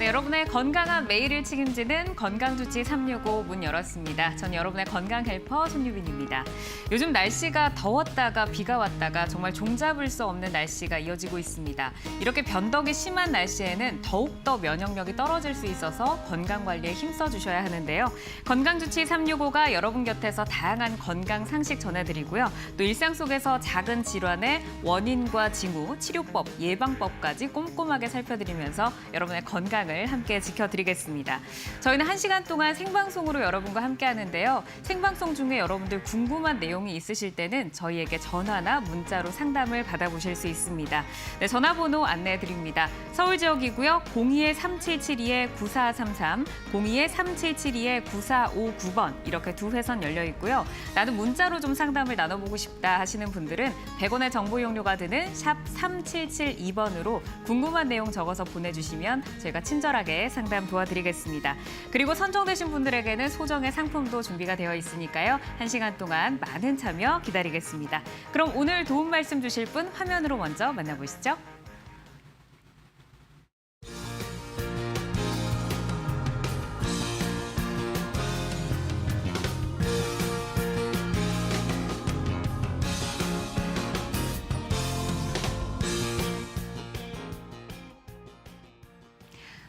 네, 여러분의 건강한 매일을 책임지는 건강주치 365 문 열었습니다. 전 여러분의 건강 헬퍼 손유빈입니다. 요즘 날씨가 더웠다가 비가 왔다가 정말 종잡을 수 없는 날씨가 이어지고 있습니다. 이렇게 변덕이 심한 날씨에는 더욱더 면역력이 떨어질 수 있어서 건강관리에 힘써 주셔야 하는데요. 건강주치 365가 여러분 곁에서 다양한 건강 상식 전해드리고요. 또 일상 속에서 작은 질환의 원인과 징후, 치료법, 예방법까지 꼼꼼하게 살펴드리면서 여러분의 건강을 함께 지켜드리겠습니다. 저희는 1시간 동안 생방송으로 여러분과 함께 하는데요. 생방송 중에 여러분들 궁금한 내용이 있으실 때는 저희에게 전화나 문자로 상담을 받아보실 수 있습니다. 네, 전화번호 안내해드립니다. 서울 지역이고요. 02-3772-9433, 02-3772-9459번 이렇게 두 회선 열려 있고요. 나는 문자로 좀 상담을 나눠보고 싶다 하시는 분들은 100원의 정보 이용료가 드는 샵 3772번으로 궁금한 내용 적어서 보내주시면 저희가 친절하게 상담 도와드리겠습니다. 그리고 선정되신 분들에게는 소정의 상품도 준비가 되어 있으니까요. 1시간 동안 많은 참여 기다리겠습니다. 그럼 오늘 도움 말씀 주실 분 화면으로 먼저 만나보시죠.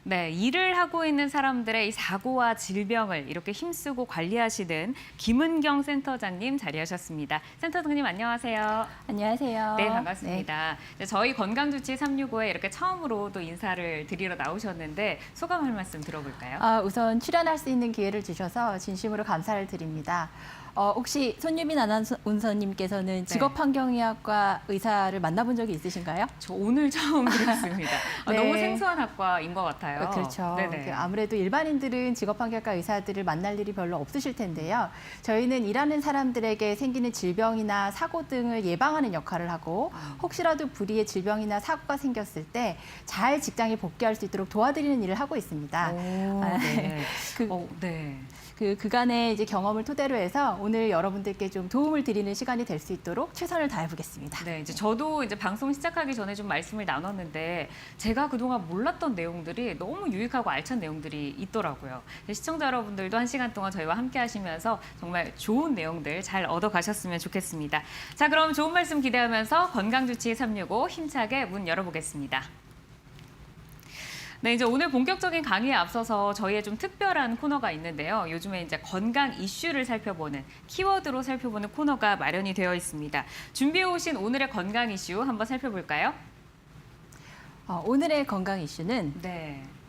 네, 일을 하고 있는 사람들의 이 사고와 질병을 이렇게 힘쓰고 관리하시는 김은경 센터장님 자리하셨습니다. 센터장님 안녕하세요. 안녕하세요. 네, 반갑습니다. 네. 저희 건강주치 365에 이렇게 처음으로 또 인사를 드리러 나오셨는데 소감할 말씀 들어볼까요? 우선 출연할 수 있는 기회를 주셔서 진심으로 감사를 드립니다. 혹시 손유빈 아나운서님께서는 직업환경의학과 의사를 만나본 적이 있으신가요? 저 오늘 처음 들었습니다. 네. 너무 생소한 학과인 것 같아요. 그렇죠. 네네. 아무래도 일반인들은 직업환경학과 의사들을 만날 일이 별로 없으실 텐데요. 저희는 일하는 사람들에게 생기는 질병이나 사고 등을 예방하는 역할을 하고 혹시라도 불의의 질병이나 사고가 생겼을 때 잘 직장에 복귀할 수 있도록 도와드리는 일을 하고 있습니다. 네. 네. 그간의 이제 경험을 토대로 해서 오늘 여러분들께 좀 도움을 드리는 시간이 될 수 있도록 최선을 다해 보겠습니다. 네, 이제 저도 이제 방송 시작하기 전에 좀 말씀을 나눴는데 제가 그동안 몰랐던 내용들이 너무 유익하고 알찬 내용들이 있더라고요. 시청자 여러분들도 1시간 동안 저희와 함께 하시면서 정말 좋은 내용들 잘 얻어가셨으면 좋겠습니다. 자, 그럼 좋은 말씀 기대하면서 건강주치 365 힘차게 문 열어보겠습니다. 네, 이제 오늘 본격적인 강의에 앞서서 저희의 좀 특별한 코너가 있는데요. 요즘에 이제 건강 이슈를 살펴보는 키워드로 살펴보는 코너가 마련이 되어 있습니다. 준비해 오신 오늘의 건강 이슈 한번 살펴볼까요? 오늘의 건강 이슈는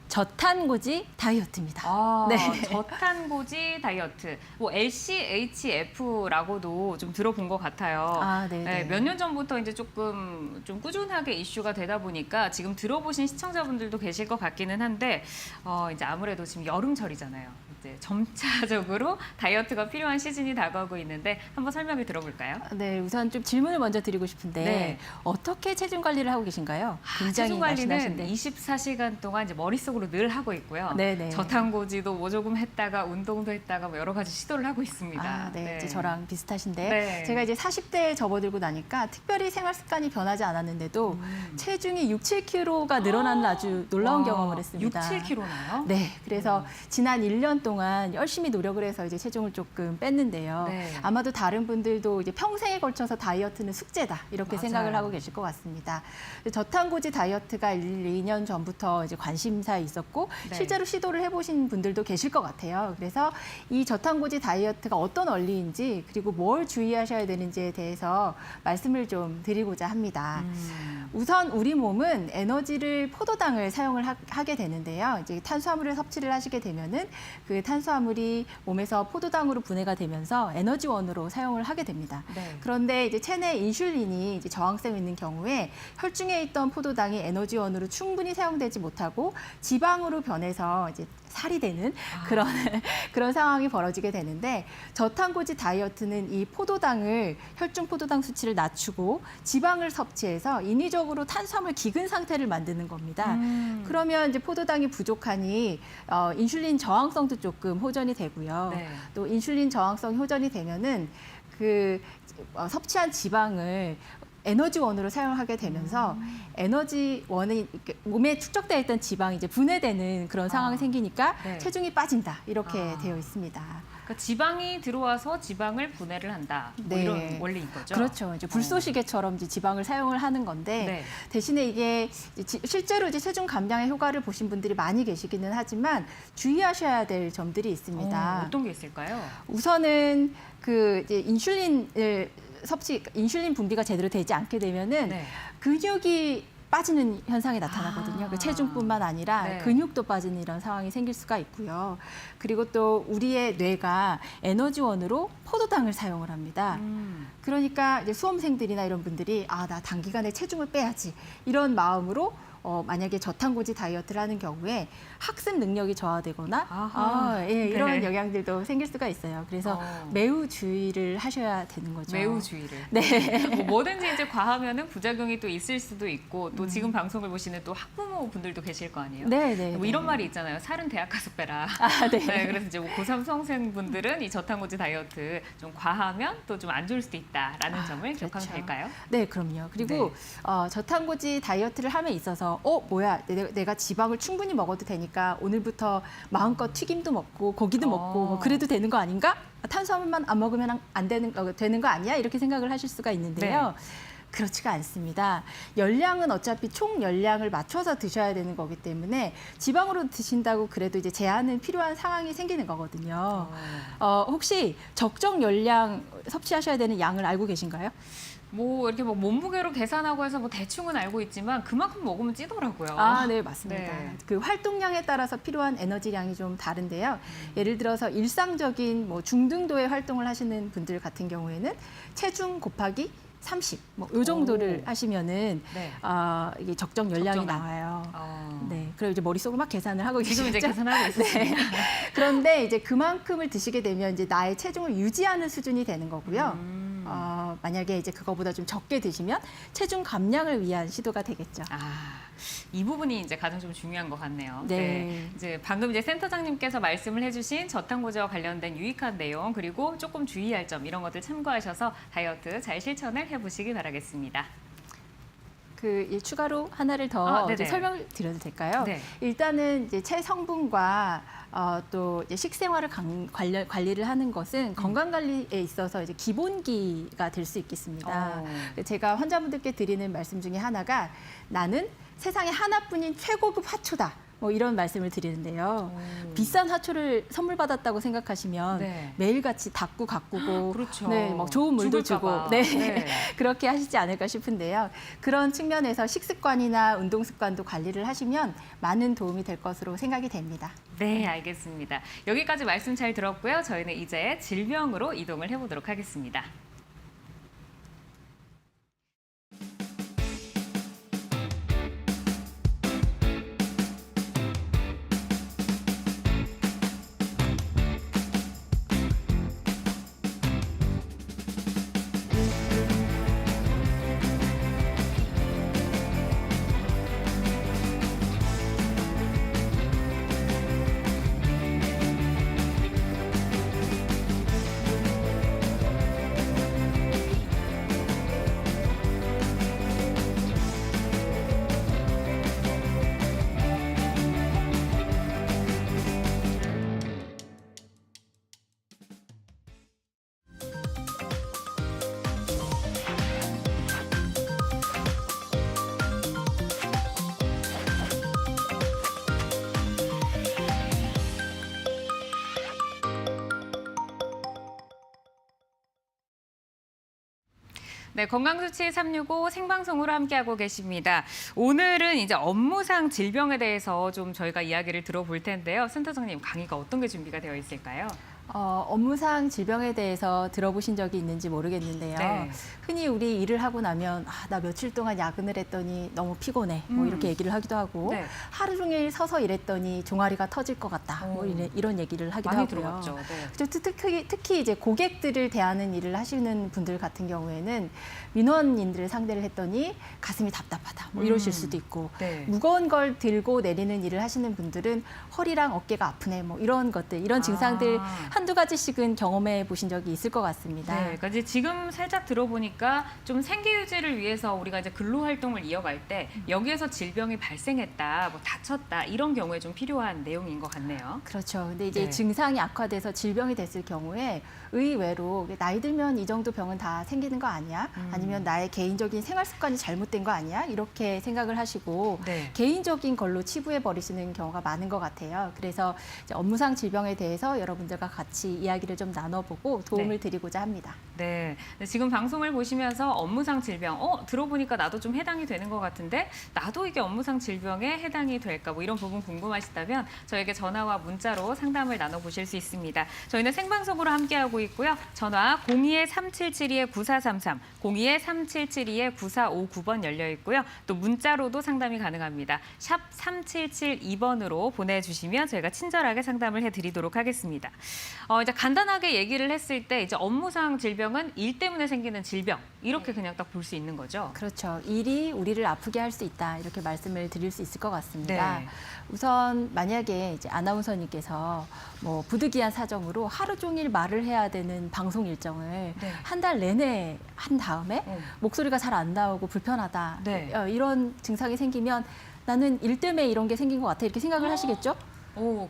저탄고지 다이어트입니다. 네. 저탄고지 다이어트, 뭐 LCHF라고도 좀 들어본 것 같아요. 네, 몇 년 전부터 이제 조금 좀 꾸준하게 이슈가 되다 보니까 지금 들어보신 시청자분들도 계실 것 같기는 한데 이제 아무래도 지금 여름철이잖아요. 이제 점차적으로 다이어트가 필요한 시즌이 다가오고 있는데 한번 설명을 들어볼까요? 네, 우선 좀 질문을 먼저 드리고 싶은데 어떻게 체중 관리를 하고 계신가요? 굉장히 체중 관리는 날씬하신데. 24시간 동안 이제 머릿속으로 늘 하고 있고요. 저탄고지도 뭐 조금 했다가 운동도 했다가 뭐 여러 가지 시도를 하고 있습니다. 이제 저랑 비슷하신데 제가 이제 40대에 접어들고 나니까 특별히 생활 습관이 변하지 않았는데도 체중이 6, 7kg가 늘어나는 아주 놀라운 경험을 했습니다. 6, 7kg나요? 네, 그래서 지난 1년 동안 열심히 노력을 해서 이제 체중을 조금 뺐는데요. 아마도 다른 분들도 이제 평생에 걸쳐서 다이어트는 숙제다 이렇게 생각을 하고 계실 것 같습니다. 저탄고지 다이어트가 1, 2년 전부터 이제 관심사에 있었고 실제로 시도를 해보신 분들도 계실 것 같아요. 그래서 이 저탄고지 다이어트가 어떤 원리인지 그리고 뭘 주의하셔야 되는지에 대해서 말씀을 좀 드리고자 합니다. 우선 우리 몸은 에너지를 포도당을 사용을 하게 되는데요. 이제 탄수화물을 섭취를 하시게 되면은 그 탄수화물이 몸에서 포도당으로 분해가 되면서 에너지원으로 사용을 하게 됩니다. 그런데 이제 체내 인슐린이 이제 저항성이 있는 경우에 혈중에 있던 포도당이 에너지원으로 충분히 사용되지 못하고 지방으로 변해서 이제 살이 되는 그런 상황이 벌어지게 되는데 저탄고지 다이어트는 이 포도당을 혈중 포도당 수치를 낮추고 지방을 섭취해서 인위적으로 탄수화물 기근 상태를 만드는 겁니다. 그러면 이제 포도당이 부족하니 인슐린 저항성도 조금 호전이 되고요. 또 인슐린 저항성 호전이 되면은 섭취한 지방을 에너지원으로 사용하게 되면서 에너지원이 몸에 축적되어 있던 지방이 이제 분해되는 그런 상황이 생기니까 네. 체중이 빠진다 이렇게 되어 있습니다. 그러니까 지방이 들어와서 지방을 분해를 한다. 뭐 네. 이런 원리인 거죠. 그렇죠. 이제 불쏘시개처럼 이제 지방을 사용을 하는 건데 네. 대신에 이게 실제로 이제 체중 감량의 효과를 보신 분들이 많이 계시기는 하지만 주의하셔야 될 점들이 있습니다. 어떤 게 있을까요? 우선은 그 이제 인슐린 분비가 제대로 되지 않게 되면은 네. 근육이 빠지는 현상이 나타나거든요. 그 체중뿐만 아니라 네. 근육도 빠지는 이런 상황이 생길 수가 있고요. 그리고 또 우리의 뇌가 에너지원으로 포도당을 사용을 합니다. 그러니까 이제 수험생들이나 이런 분들이 나 단기간에 체중을 빼야지 이런 마음으로 만약에 저탄고지 다이어트를 하는 경우에 학습 능력이 저하되거나 이런 네. 영향들도 생길 수가 있어요. 그래서 매우 주의를 하셔야 되는 거죠. 매우 주의를. 네. 뭐 뭐든지 이제 과하면은 부작용이 또 있을 수도 있고 또 지금 방송을 보시는 또 학부모 분들도 계실 거 아니에요. 네. 뭐 이런 말이 있잖아요. 살은 대학 가서 빼라. 네. 네, 그래서 이제 고3 수험생분들은 이 저탄고지 다이어트 좀 과하면 또 좀 안 좋을 수도 있다라는 점을 그렇죠. 기억하면 될까요? 네, 그럼요. 그리고 저탄고지 다이어트를 함에 있어서 뭐야, 내가 지방을 충분히 먹어도 되니까 오늘부터 마음껏 튀김도 먹고 고기도 먹고 뭐 그래도 되는 거 아닌가? 탄수화물만 안 먹으면 안 되는 거 아니야? 이렇게 생각을 하실 수가 있는데요. 그렇지가 않습니다. 열량은 어차피 총 열량을 맞춰서 드셔야 되는 거기 때문에 지방으로 드신다고 그래도 이제 제한은 필요한 상황이 생기는 거거든요. 혹시 적정 열량 섭취하셔야 되는 양을 알고 계신가요? 뭐 이렇게 뭐 몸무게로 계산하고 해서 뭐 대충은 알고 있지만 그만큼 먹으면 찌더라고요. 네, 맞습니다. 네. 그 활동량에 따라서 필요한 에너지량이 좀 다른데요. 예를 들어서 일상적인 뭐 중등도의 활동을 하시는 분들 같은 경우에는 체중 곱하기 30, 뭐 이 정도를 하시면은 이게 적정 열량이 나와요. 네, 그리고 이제 머릿속으로 막 계산을 하고 계시죠. 지금 이제 계산하고 있습니다. 네. 그런데 이제 그만큼을 드시게 되면 이제 나의 체중을 유지하는 수준이 되는 거고요. 만약에 이제 그거보다 좀 적게 드시면 체중 감량을 위한 시도가 되겠죠. 이 부분이 이제 가장 좀 중요한 것 같네요. 네. 이제 방금 이제 센터장님께서 말씀을 해주신 저탄고지와 관련된 유익한 내용 그리고 조금 주의할 점 이런 것들 참고하셔서 다이어트 잘 실천을 해보시기 바라겠습니다. 추가로 하나를 더 네네. 설명을 드려도 될까요? 네. 일단은 이제 체성분과 또 이제 식생활을 관리를 하는 것은 건강 관리에 있어서 이제 기본기가 될 수 있겠습니다. 제가 환자분들께 드리는 말씀 중에 하나가 나는 세상에 하나뿐인 최고급 화초다. 뭐 이런 말씀을 드리는데요. 비싼 화초를 선물 받았다고 생각하시면 매일같이 닦고 가꾸고 그렇죠. 막 좋은 물도 주고 네. 그렇게 하시지 않을까 싶은데요. 그런 측면에서 식습관이나 운동 습관도 관리를 하시면 많은 도움이 될 것으로 생각이 됩니다. 네, 알겠습니다. 여기까지 말씀 잘 들었고요. 저희는 이제 질병으로 이동을 해보도록 하겠습니다. 네, 건강수치 365 생방송으로 함께하고 계십니다. 오늘은 이제 업무상 질병에 대해서 좀 저희가 이야기를 들어볼 텐데요. 센터장님, 강의가 어떤 게 준비가 되어 있을까요? 업무상 질병에 대해서 들어보신 적이 있는지 모르겠는데요. 네. 흔히 우리 일을 하고 나면 나 며칠 동안 야근을 했더니 너무 피곤해. 뭐 이렇게 얘기를 하기도 하고 네. 하루 종일 서서 일했더니 종아리가 터질 것 같다. 뭐 이런 얘기를 하기도 많이 하고요. 들어봤죠. 네. 특히 이제 고객들을 대하는 일을 하시는 분들 같은 경우에는 민원인들을 상대를 했더니 가슴이 답답하다. 뭐 이러실 수도 있고 네. 무거운 걸 들고 내리는 일을 하시는 분들은 허리랑 어깨가 아프네. 뭐 이런 것들, 이런 증상들 한두 가지씩은 경험해 보신 적이 있을 것 같습니다. 네, 그러니까 이제 지금 살짝 들어보니까 좀 생계 유지를 위해서 우리가 이제 근로 활동을 이어갈 때 여기에서 질병이 발생했다, 뭐 다쳤다 이런 경우에 좀 필요한 내용인 것 같네요. 그렇죠. 근데 이제 네. 증상이 악화돼서 질병이 됐을 경우에 의외로 나이 들면 이 정도 병은 다 생기는 거 아니야? 아니면 나의 개인적인 생활 습관이 잘못된 거 아니야? 이렇게 생각을 하시고 네. 개인적인 걸로 치부해 버리시는 경우가 많은 것 같아요. 그래서 이제 업무상 질병에 대해서 여러분들과 같이 이야기를 좀 나눠보고 도움을 네. 드리고자 합니다. 네, 지금 방송을 보시면서 업무상 질병, 들어보니까 나도 좀 해당이 되는 것 같은데 나도 이게 업무상 질병에 해당이 될까 뭐 이런 부분 궁금하시다면 저에게 전화와 문자로 상담을 나눠보실 수 있습니다. 저희는 생방송으로 함께하고 있고요. 전화 02-3772-9433, 02-3772-9459번 열려 있고요. 또 문자로도 상담이 가능합니다. 샵 3772번으로 보내주시면 저희가 친절하게 상담을 해드리도록 하겠습니다. 이제 간단하게 얘기를 했을 때 이제 업무상 질병은 일 때문에 생기는 질병 이렇게 그냥 딱 볼 수 있는 거죠. 그렇죠. 일이 우리를 아프게 할 수 있다 이렇게 말씀을 드릴 수 있을 것 같습니다. 네. 우선 만약에 이제 아나운서님께서 뭐 부득이한 사정으로 하루 종일 말을 해야 되는 방송 일정을 네. 한 달 내내 한 다음에 목소리가 잘 안 나오고 불편하다 네. 이런 증상이 생기면 나는 일 때문에 이런 게 생긴 것 같아 이렇게 생각을 하시겠죠?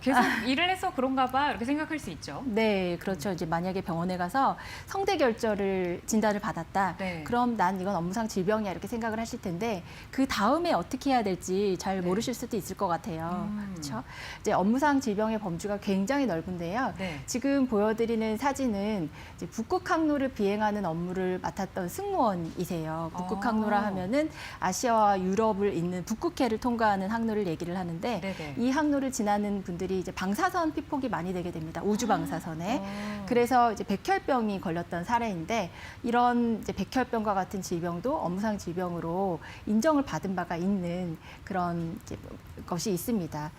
계속 일을 해서 그런가 봐 이렇게 생각할 수 있죠. 네, 그렇죠. 이제 만약에 병원에 가서 성대결절을 진단을 받았다. 네. 그럼 난 이건 업무상 질병이야 이렇게 생각을 하실 텐데 그 다음에 어떻게 해야 될지 잘 네. 모르실 수도 있을 것 같아요. 그렇죠? 이제 업무상 질병의 범주가 굉장히 넓은데요. 네. 지금 보여드리는 사진은 이제 북극 항로를 비행하는 업무를 맡았던 승무원이세요. 북극 항로라 하면은 아시아와 유럽을 잇는 북극해를 통과하는 항로를 얘기를 하는데 네네. 이 항로를 지나는 분들이 이제 방사선 피폭이 많이 되게 됩니다. 우주 방사선에. 그래서 이제 백혈병이 걸렸던 사례인데 이런 이제 백혈병과 같은 질병도 업무상 질병으로 인정을 받은 바가 있는 그런 이제 것이 있습니다.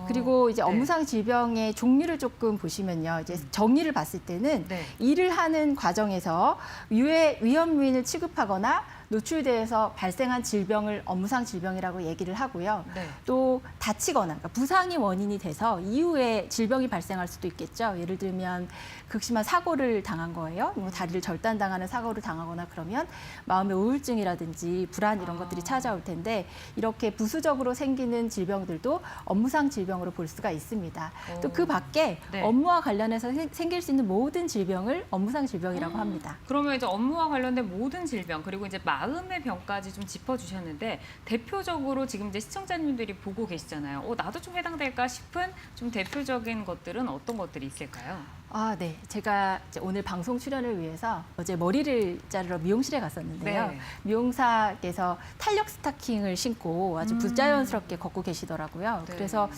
그리고 이제 네. 업무상 질병의 종류를 조금 보시면요. 이제 정의를 봤을 때는 네. 일을 하는 과정에서 위험 요인을 취급하거나 노출돼서 발생한 질병을 업무상 질병이라고 얘기를 하고요. 네. 또 다치거나 그러니까 부상이 원인이 돼서 이후에 질병이 발생할 수도 있겠죠. 예를 들면 극심한 사고를 당한 거예요. 뭐 다리를 절단당하는 사고를 당하거나 그러면 마음의 우울증이라든지 불안 이런 것들이 찾아올 텐데 이렇게 부수적으로 생기는 질병들도 업무상 질병으로 볼 수가 있습니다. 또 그 밖에 네. 업무와 관련해서 생길 수 있는 모든 질병을 업무상 질병이라고 합니다. 그러면 이제 업무와 관련된 모든 질병 그리고 이제 마음의 병까지 좀 짚어주셨는데 대표적으로 지금 이제 시청자님들이 보고 계시잖아요. 나도 좀 해당될까 싶은 좀 대표적인 것들은 어떤 것들이 있을까요? 아, 네. 제가 이제 오늘 방송 출연을 위해서 어제 머리를 자르러 미용실에 갔었는데요. 네. 미용사께서 탄력 스타킹을 신고 아주 부자연스럽게 걷고 계시더라고요. 네. 그래서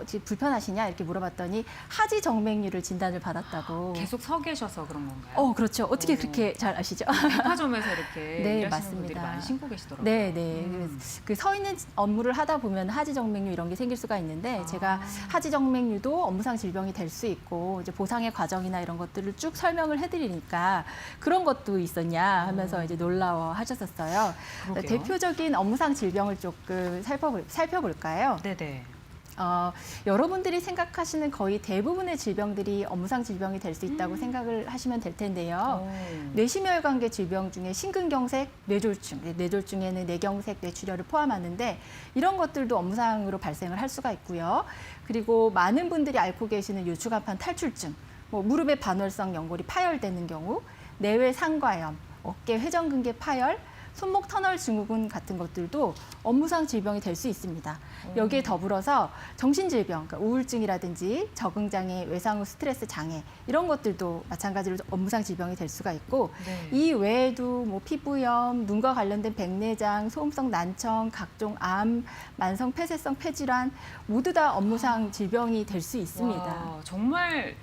지금 불편하시냐 이렇게 물어봤더니 하지 정맥류를 진단을 받았다고. 계속 서 계셔서 그런 건가요? 그렇죠. 어떻게 그렇게 잘 아시죠? 백화점에서 이렇게 네, 일하시는 맞습니다. 분들이 많이 신고 계시더라고요. 네, 네. 그 서 있는 업무를 하다 보면 하지 정맥류 이런 게 생길 수가 있는데 제가 하지 정맥류도 업무상 질병이 될 수 있고 이제 보상의 과정이나 이런 것들을 쭉 설명을 해드리니까 그런 것도 있었냐 하면서 이제 놀라워 하셨었어요. 그러게요. 대표적인 업무상 질병을 조금 살펴볼까요? 네네. 여러분들이 생각하시는 거의 대부분의 질병들이 업무상 질병이 될 수 있다고 생각을 하시면 될 텐데요. 뇌심혈관계 질병 중에 심근경색, 뇌졸중, 뇌졸중에는 뇌경색, 뇌출혈을 포함하는데 이런 것들도 업무상으로 발생을 할 수가 있고요. 그리고 많은 분들이 앓고 계시는 요추간판 탈출증, 뭐 무릎의 반월성 연골이 파열되는 경우, 내외 상과염, 어깨 회전근개 파열, 손목 터널 증후군 같은 것들도 업무상 질병이 될 수 있습니다. 여기에 더불어서 정신질병, 그러니까 우울증이라든지 적응장애, 외상 후 스트레스 장애 이런 것들도 마찬가지로 업무상 질병이 될 수가 있고 네. 이 외에도 뭐 피부염, 눈과 관련된 백내장, 소음성 난청, 각종 암, 만성 폐쇄성 폐질환 모두 다 업무상 질병이 될 수 있습니다. 와, 정말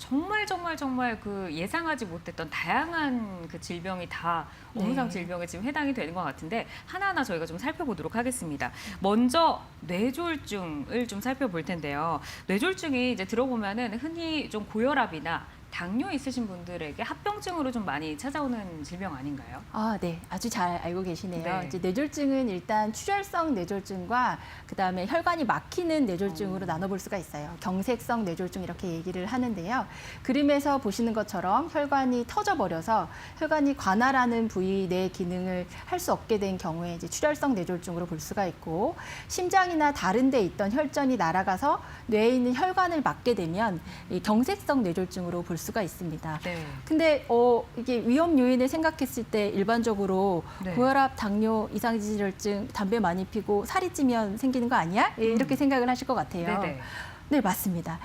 그 예상하지 못했던 다양한 그 질병이 다 업무상 네. 질병에 지금 해당이 되는 것 같은데 하나하나 저희가 좀 살펴보도록 하겠습니다. 먼저 뇌졸중을 좀 살펴볼 텐데요. 뇌졸중이 이제 들어보면은 흔히 좀 고혈압이나 당뇨 있으신 분들에게 합병증으로 좀 많이 찾아오는 질병 아닌가요? 네. 아주 잘 알고 계시네요. 네. 이제 뇌졸중은 일단 출혈성 뇌졸중과 그다음에 혈관이 막히는 뇌졸중으로 나눠볼 수가 있어요. 경색성 뇌졸중 이렇게 얘기를 하는데요. 그림에서 보시는 것처럼 혈관이 터져버려서 혈관이 관할하는 부위 내 기능을 할 수 없게 된 경우에 이제 출혈성 뇌졸중으로 볼 수가 있고, 심장이나 다른 데 있던 혈전이 날아가서 뇌에 있는 혈관을 막게 되면 이 경색성 뇌졸중으로 볼 수가 있습니다. 네. 근데 이게 위험 요인을 생각했을 때 일반적으로 네. 고혈압, 당뇨, 이상지질혈증, 담배 많이 피고 살이 찌면 생기는 거 아니야? 이렇게 생각을 하실 것 같아요. 네네. 네, 맞습니다.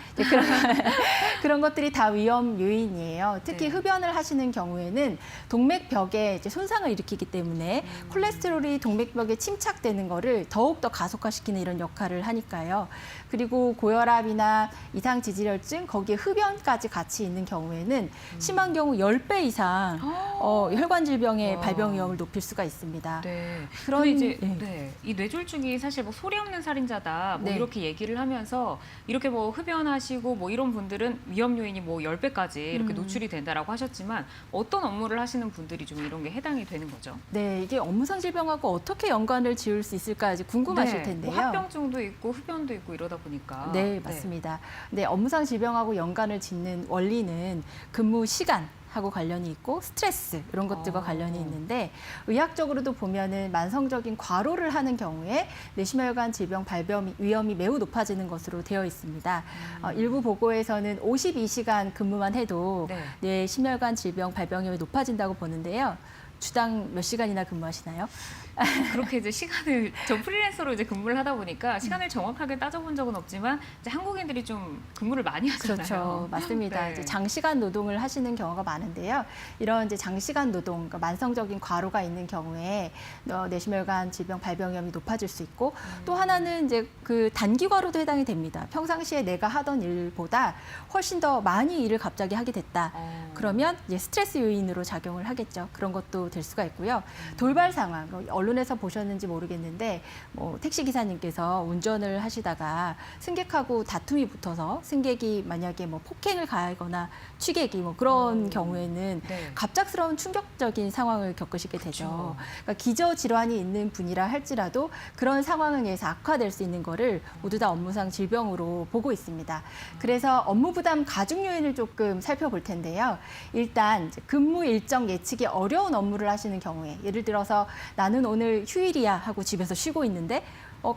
그런 것들이 다 위험 요인이에요. 특히 네. 흡연을 하시는 경우에는 동맥벽에 이제 손상을 일으키기 때문에 콜레스테롤이 동맥벽에 침착되는 거를 더욱더 가속화시키는 이런 역할을 하니까요. 그리고 고혈압이나 이상지질혈증, 거기에 흡연까지 같이 있는 경우에는 심한 경우 10배 이상 혈관 질병의 와. 발병 위험을 높일 수가 있습니다. 네. 그런 근데 이제 네. 이 뇌졸중이 사실 뭐 소리 없는 살인자다 뭐 네. 이렇게 얘기를 하면서 이렇게 뭐 흡연하시고 뭐 이런 분들은 위험 요인이 뭐 10배까지 이렇게 노출이 된다라고 하셨지만 어떤 업무를 하시는 분들이 좀 이런 게 해당이 되는 거죠? 네, 이게 업무상 질병하고 어떻게 연관을 지을 수 있을까 이제 궁금하실 텐데요. 뭐 합병증도 있고 흡연도 있고 이러다 보니까. 네, 맞습니다. 네, 업무상 질병하고 연관을 짓는 원리는 근무 시간 하고 관련이 있고 스트레스 이런 것들과 관련이 있는데, 의학적으로도 보면은 만성적인 과로를 하는 경우에 뇌심혈관 질병 발병 위험이 매우 높아지는 것으로 되어 있습니다. 일부 보고에서는 52시간 근무만 해도 네. 뇌심혈관 질병 발병 위험이 높아진다고 보는데요. 주당 몇 시간이나 근무하시나요? 그렇게 이제 시간을 저 프리랜서로 이제 근무를 하다 보니까 시간을 정확하게 따져본 적은 없지만 이제 한국인들이 좀 근무를 많이 하잖아요. 그렇죠. 맞습니다. 네. 이제 장시간 노동을 하시는 경우가 많은데요. 이런 이제 장시간 노동, 그러니까 만성적인 과로가 있는 경우에 뇌심혈관 질병 발병 위험이 높아질 수 있고, 또 하나는 이제 그 단기 과로도 해당이 됩니다. 평상시에 내가 하던 일보다 훨씬 더 많이 일을 갑자기 하게 됐다. 그러면 이제 스트레스 요인으로 작용을 하겠죠. 그런 것도 될 수가 있고요. 돌발 상황, 언론에서 보셨는지 모르겠는데 뭐 택시 기사님께서 운전을 하시다가 승객하고 다툼이 붙어서 승객이 만약에 뭐 폭행을 가하거나 취객이 뭐 그런 경우에는 네. 갑작스러운 충격적인 상황을 겪으시게 되죠. 그렇죠. 그러니까 기저 질환이 있는 분이라 할지라도 그런 상황에 의해서 악화될 수 있는 거를 모두 다 업무상 질병으로 보고 있습니다. 그래서 업무 부담 가중 요인을 조금 살펴볼 텐데요. 일단 이제 근무 일정 예측이 어려운 업무를 하시는 경우에, 예를 들어서 나는 오늘 휴일이야 하고 집에서 쉬고 있는데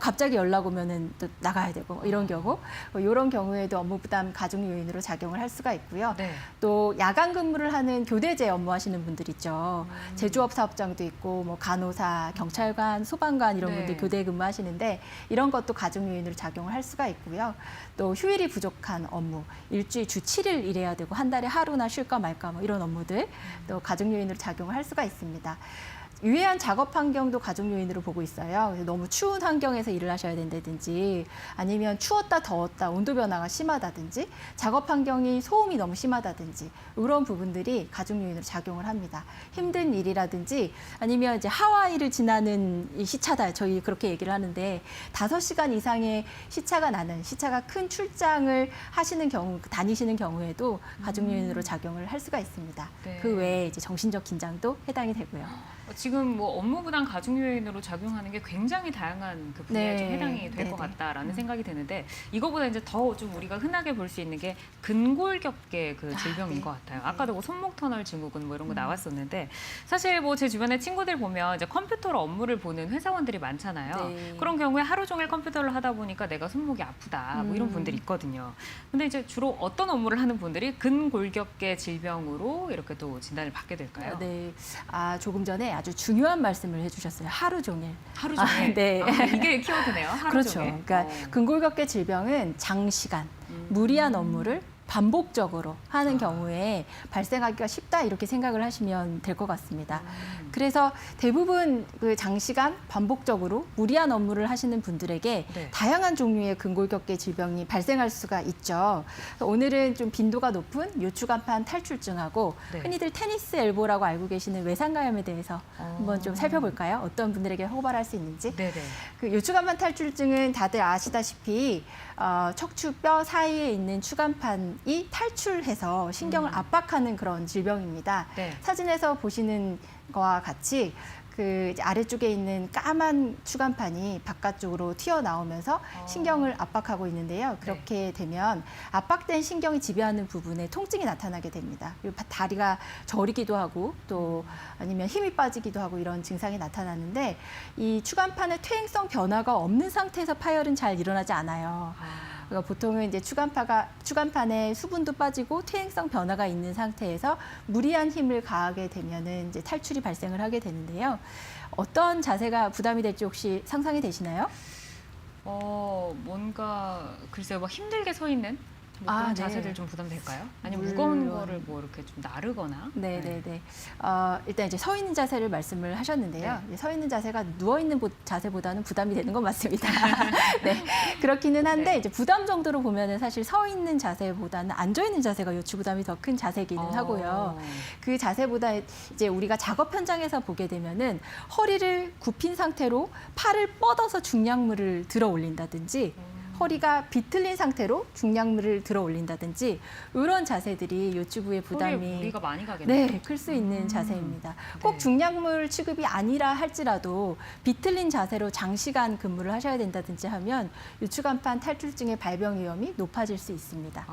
갑자기 연락 오면은 또 나가야 되고 이런 경우, 이런 경우에도 업무 부담 가중 요인으로 작용을 할 수가 있고요. 네. 또 야간 근무를 하는 교대제 업무하시는 분들 있죠. 제조업 사업장도 있고 뭐 간호사, 경찰관, 소방관 이런 네. 분들 교대 근무하시는데 이런 것도 가중 요인으로 작용을 할 수가 있고요. 또 휴일이 부족한 업무, 일주일 주 7일 일해야 되고 한 달에 하루나 쉴까 말까 뭐 이런 업무들 또 가중 요인으로 작용을 할 수가 있습니다. 유해한 작업 환경도 가중 요인으로 보고 있어요. 그래서 너무 추운 환경에서 일을 하셔야 된다든지, 아니면 추웠다 더웠다 온도 변화가 심하다든지, 작업 환경이 소음이 너무 심하다든지 이런 부분들이 가중 요인으로 작용을 합니다. 힘든 일이라든지 아니면 이제 하와이를 지나는 이 시차다, 저희 그렇게 얘기를 하는데 5시간 이상의 시차가 나는, 시차가 큰 출장을 하시는 경우, 다니시는 경우에도 가중 요인으로 작용을 할 수가 있습니다. 네. 그 외에 이제 정신적 긴장도 해당이 되고요. 지금 뭐 업무 부담 가중 요인으로 작용하는 게 굉장히 다양한 그 분야에 네. 좀 해당이 될 것 네네. 같다라는 생각이 드는데, 이거보다 이제 더 좀 우리가 흔하게 볼 수 있는 게 근골격계 그 질병인 네. 것 같아요. 아까도 뭐 손목 터널 증후군 뭐 이런 거 나왔었는데, 사실 뭐 제 주변에 친구들 보면 이제 컴퓨터로 업무를 보는 회사원들이 많잖아요. 네. 그런 경우에 하루 종일 컴퓨터를 하다 보니까 내가 손목이 아프다 뭐 이런 분들이 있거든요. 근데 이제 주로 어떤 업무를 하는 분들이 근골격계 질병으로 이렇게 또 진단을 받게 될까요? 네. 조금 전에 아주 중요한 말씀을 해주셨어요. 하루 종일. 하루 종일. 네. 이게 키워드네요. 하루 그렇죠. 종일. 그러니까 근골격계 질병은 장시간, 무리한 업무를 반복적으로 하는 경우에 발생하기가 쉽다 이렇게 생각을 하시면 될 것 같습니다. 그래서 대부분 그 장시간 반복적으로 무리한 업무를 하시는 분들에게 네. 다양한 종류의 근골격계 질병이 발생할 수가 있죠. 그래서 오늘은 좀 빈도가 높은 요추간판 탈출증하고 네. 흔히들 테니스 엘보라고 알고 계시는 외상감염에 대해서 한번 좀 살펴볼까요? 어떤 분들에게 호발할 수 있는지. 네네. 그 요추간판 탈출증은 다들 아시다시피 척추뼈 사이에 있는 추간판 주간판이 탈출해서 신경을 압박하는 그런 질병입니다. 네. 사진에서 보시는 거와 같이 그 이제 아래쪽에 있는 까만 추간판이 바깥쪽으로 튀어나오면서 신경을 압박하고 있는데요. 그렇게 되면 압박된 신경이 지배하는 부분에 통증이 나타나게 됩니다. 그리고 다리가 저리기도 하고 또 아니면 힘이 빠지기도 하고 이런 증상이 나타나는데 이 추간판의 퇴행성 변화가 없는 상태에서 파열은 잘 일어나지 않아요. 그러니까 보통은 이제 추간판에 수분도 빠지고 퇴행성 변화가 있는 상태에서 무리한 힘을 가하게 되면은 이제 탈출이 발생을 하게 되는데요. 어떤 자세가 부담이 될지 혹시 상상이 되시나요? 뭔가 글쎄요, 뭐 힘들게 서 있는 뭐 그런 자세들 좀 부담될까요? 아니면 무거운 거를 뭐 이렇게 좀 나르거나? 네네네. 일단 이제 서 있는 자세를 말씀을 하셨는데요. 네. 서 있는 자세가 누워 있는 자세보다는 부담이 되는 건 맞습니다. 네, 그렇기는 한데 이제 부담 정도로 보면은 사실 서 있는 자세보다는 앉아 있는 자세가 요추 부담이 더 큰 자세기는 하고요. 그 자세보다 이제 우리가 작업 현장에서 보게 되면은 허리를 굽힌 상태로 팔을 뻗어서 중량물을 들어 올린다든지. 허리가 비틀린 상태로 중량물을 들어 올린다든지 이런 자세들이 요추부의 부담이 무리가 많이 가겠네요. 네, 클 수 있는 자세입니다. 꼭 중량물 취급이 아니라 할지라도 비틀린 자세로 장시간 근무를 하셔야 된다든지 하면 요추간판 탈출증의 발병 위험이 높아질 수 있습니다.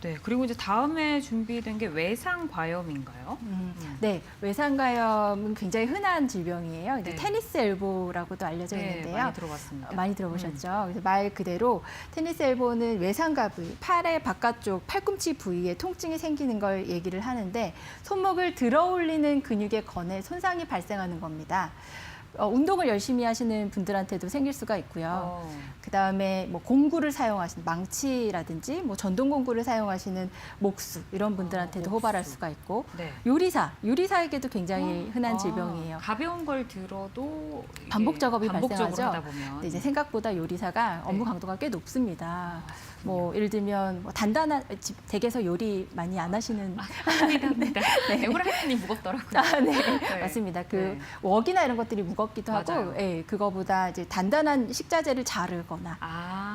네, 그리고 이제 다음에 준비된 게 외상과염인가요? 네, 외상과염은 굉장히 흔한 질병이에요. 네. 테니스 엘보라고도 알려져 있는데요. 많이 들어봤습니다. 많이 들어보셨죠? 그래서 말 그대로 테니스 엘보는 외상가 부위, 팔의 바깥쪽 팔꿈치 부위에 통증이 생기는 걸 얘기를 하는데 손목을 들어 올리는 근육에 건해 손상이 발생하는 겁니다. 운동을 열심히 하시는 분들한테도 생길 수가 있고요. 그다음에 뭐 공구를 사용하시는 망치라든지 뭐 전동 공구를 사용하시는 목수 이런 분들한테도 호발할 수가 있고 네. 요리사에게도 굉장히 흔한 질병이에요. 가벼운 걸 들어도 반복 작업이 반복적으로 발생하죠. 하다 보면 근데 이제 생각보다 요리사가 업무 강도가 꽤 높습니다. 뭐 예를 들면 뭐 단단한 댁에서 요리 많이 안 하시는 합니다. 네, 후라이팬이 무겁더라고요. 네, 맞습니다. 그 웍이나 이런 것들이 무겁기도 하고, 그거보다 이제 단단한 식자재를 자르거나,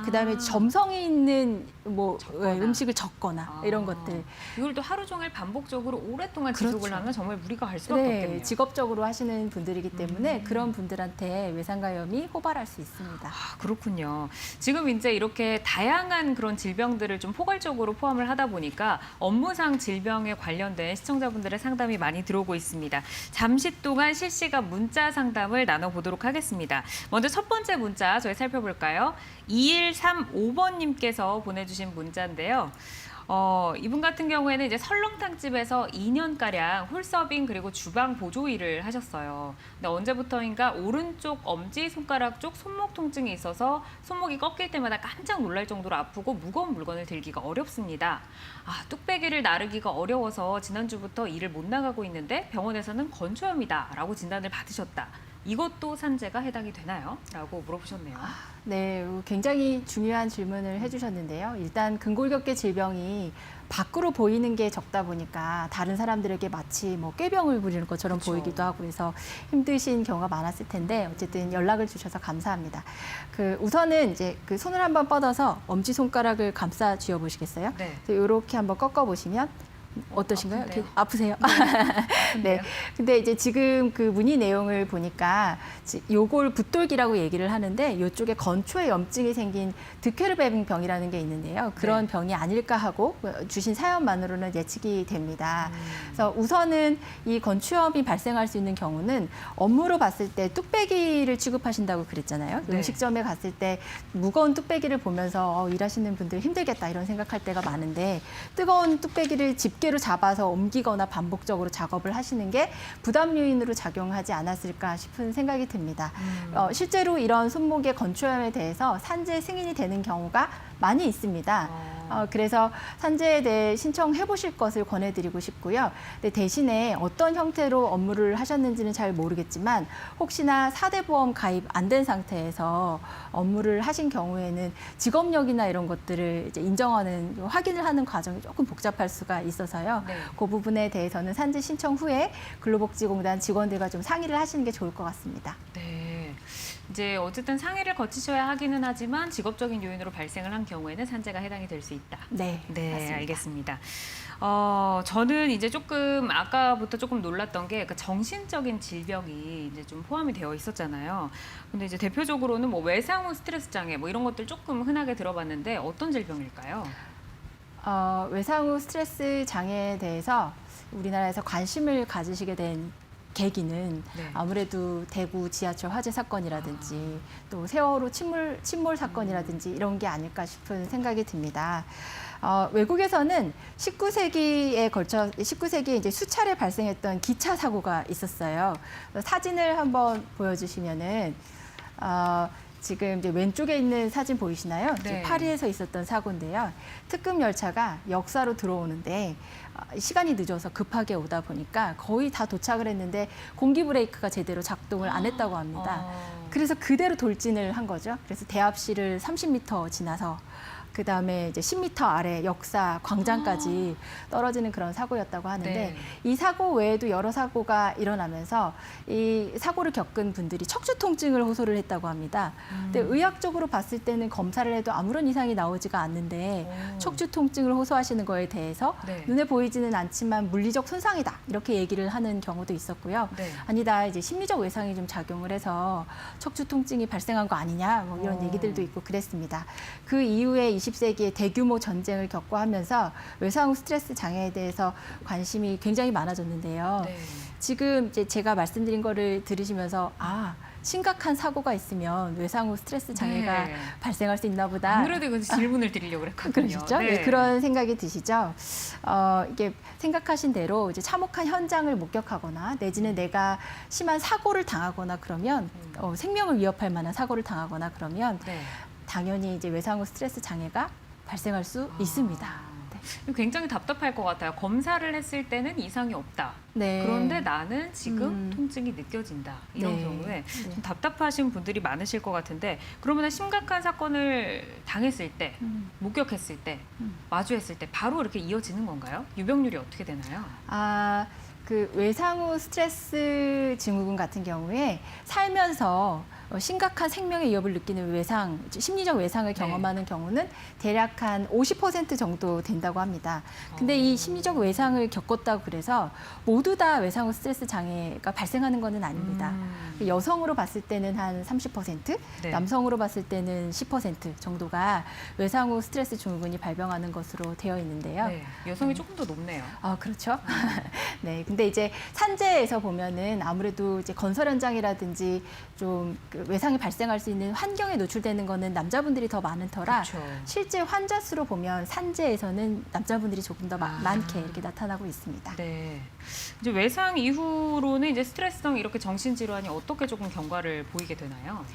그다음에 점성이 있는 뭐 음식을 적거나 이런 것들. 이걸 또 하루 종일 반복적으로 오랫동안 지속을 하면 정말 무리가 갈 수밖에 없겠네요. 직업적으로 하시는 분들이기 때문에 그런 분들한테 외상과염이 호발할 수 있습니다. 그렇군요. 지금 이제 이렇게 다양한 그런 질병들을 좀 포괄적으로 포함을 하다 보니까 업무상 질병에 관련된 시청자분들의 상담이 많이 들어오고 있습니다. 잠시 동안 실시간 문자 상담을 나눠보도록 하겠습니다. 먼저 첫 번째 문자 저희 살펴볼까요? 2135번님께서 보내주신 문자인데요. 이분 같은 경우에는 이제 설렁탕집에서 2년가량 홀서빙 그리고 주방 보조 일을 하셨어요. 근데 언제부터인가 오른쪽 엄지손가락 쪽 손목 통증이 있어서 손목이 꺾일 때마다 깜짝 놀랄 정도로 아프고 무거운 물건을 들기가 어렵습니다. 뚝배기를 나르기가 어려워서 지난주부터 일을 못 나가고 있는데 병원에서는 건초염이다라고 진단을 받으셨다. 이것도 산재가 해당이 되나요? 라고 물어보셨네요. 네, 굉장히 중요한 질문을 해주셨는데요. 일단 근골격계 질병이 밖으로 보이는 게 적다 보니까 다른 사람들에게 마치 뭐 꾀병을 부리는 것처럼 보이기도 하고 그래서 힘드신 경우가 많았을 텐데 어쨌든 연락을 주셔서 감사합니다. 우선은 이제 그 손을 한번 뻗어서 엄지 손가락을 감싸 쥐어 보시겠어요? 네. 이렇게 한번 꺾어 보시면 어떠신가요? 아프세요? 네. 근데 이제 지금 그 문의 내용을 보니까 요걸 붓돌기라고 얘기를 하는데 이쪽에 건초에 염증이 생긴 드케르베빙 병이라는 게 있는데요. 그런 병이 아닐까 하고 주신 사연만으로는 예측이 됩니다. 그래서 우선은 이 건초염이 발생할 수 있는 경우는 업무로 봤을 때 뚝배기를 취급하신다고 그랬잖아요. 네. 음식점에 갔을 때 무거운 뚝배기를 보면서 일하시는 분들 힘들겠다 이런 생각할 때가 많은데 뜨거운 뚝배기를 집게로 잡아서 옮기거나 반복적으로 작업을 하시는 게 부담 요인으로 작용하지 않았을까 싶은 생각이 듭니다. 실제로 이런 손목의 건초염에 대해서 산재 승인이 되는 경우가 많이 있습니다. 그래서 산재에 대해 신청해 보실 것을 권해드리고 싶고요. 근데 대신에 어떤 형태로 업무를 하셨는지는 잘 모르겠지만 혹시나 4대 보험 가입 안 된 상태에서 업무를 하신 경우에는 직업력이나 이런 것들을 이제 인정하는 확인을 하는 과정이 조금 복잡할 수가 있어서요. 그 부분에 대해서는 산재 신청 후에 근로복지공단 직원들과 좀 상의를 하시는 게 좋을 것 같습니다. 네. 이제 어쨌든 상해를 거치셔야 하기는 하지만 직업적인 요인으로 발생을 한 경우에는 산재가 해당이 될 수 있다. 네, 네, 맞습니다. 알겠습니다. 저는 이제 조금 아까부터 조금 놀랐던 게 그 정신적인 질병이 이제 좀 포함이 되어 있었잖아요. 근데 이제 대표적으로는 뭐 외상 후 스트레스 장애 뭐 이런 것들 조금 흔하게 들어봤는데 어떤 질병일까요? 외상 후 스트레스 장애에 대해서 우리나라에서 관심을 가지시게 된 계기는 네. 아무래도 대구 지하철 화재 사건이라든지 또 세월호 침몰 사건이라든지 이런 게 아닐까 싶은 생각이 듭니다. 외국에서는 19세기에 이제 수차례 발생했던 기차 사고가 있었어요. 사진을 한번 보여주시면은 지금 이제 왼쪽에 있는 사진 보이시나요? 네. 파리에서 있었던 사고인데요. 특급 열차가 역사로 들어오는데 시간이 늦어서 급하게 오다 보니까 거의 다 도착을 했는데 공기 브레이크가 제대로 작동을 안 했다고 합니다. 그래서 그대로 돌진을 한 거죠. 그래서 대합실을 30m 지나서 그다음에 이제 10m 아래 역사 광장까지 떨어지는 그런 사고였다고 하는데 네. 이 사고 외에도 여러 사고가 일어나면서 이 사고를 겪은 분들이 척추 통증을 호소를 했다고 합니다. 근데 의학적으로 봤을 때는 검사를 해도 아무런 이상이 나오지가 않는데 척추 통증을 호소하시는 거에 대해서 네. 눈에 보이지는 않지만 물리적 손상이다 이렇게 얘기를 하는 경우도 있었고요. 네. 아니다 이제 심리적 외상이 좀 작용을 해서 척추 통증이 발생한 거 아니냐 뭐 이런 얘기들도 있고 그랬습니다. 그 이후에 20세기에 대규모 전쟁을 겪고 하면서 외상 후 스트레스 장애에 대해서 관심이 굉장히 많아졌는데요. 네. 지금 이제 제가 말씀드린 거를 들으시면서 심각한 사고가 있으면 외상 후 스트레스 장애가 네. 발생할 수 있나 보다. 아무래도 이건 질문을 드리려고 그랬거든요. 그러시죠? 네, 그런 생각이 드시죠? 이게 생각하신 대로 이제 참혹한 현장을 목격하거나 내지는 내가 심한 사고를 당하거나 그러면 생명을 위협할 만한 사고를 당하거나 그러면 네. 당연히 이제 외상 후 스트레스 장애가 발생할 수 있습니다. 네. 굉장히 답답할 것 같아요. 검사를 했을 때는 이상이 없다. 네. 그런데 나는 지금 통증이 느껴진다. 이런 네. 경우에 네. 좀 답답하신 분들이 많으실 것 같은데 그러면 심각한 사건을 당했을 때, 목격했을 때, 마주했을 때 바로 이렇게 이어지는 건가요? 유병률이 어떻게 되나요? 그 외상 후 스트레스 증후군 같은 경우에 살면서 심각한 생명의 위협을 느끼는 외상, 심리적 외상을 경험하는 경우는 대략 한 50% 정도 된다고 합니다. 근데 이 심리적 외상을 겪었다고 그래서 모두 다 외상 후 스트레스 장애가 발생하는 것은 아닙니다. 여성으로 봤을 때는 한 30%, 네. 남성으로 봤을 때는 10% 정도가 외상 후 스트레스 증후군이 발병하는 것으로 되어 있는데요. 네. 여성이 조금 더 높네요. 그렇죠. 네. 근데 이제 산재에서 보면은 아무래도 이제 건설 현장이라든지 좀 그 외상이 발생할 수 있는 환경에 노출되는 거는 남자분들이 더 많은 터라 그렇죠. 실제 환자 수로 보면 산재에서는 남자분들이 조금 더 많게 이렇게 나타나고 있습니다. 네. 이제 외상 이후로는 이제 스트레스성 이렇게 정신 질환이 어떻게 조금 경과를 보이게 되나요?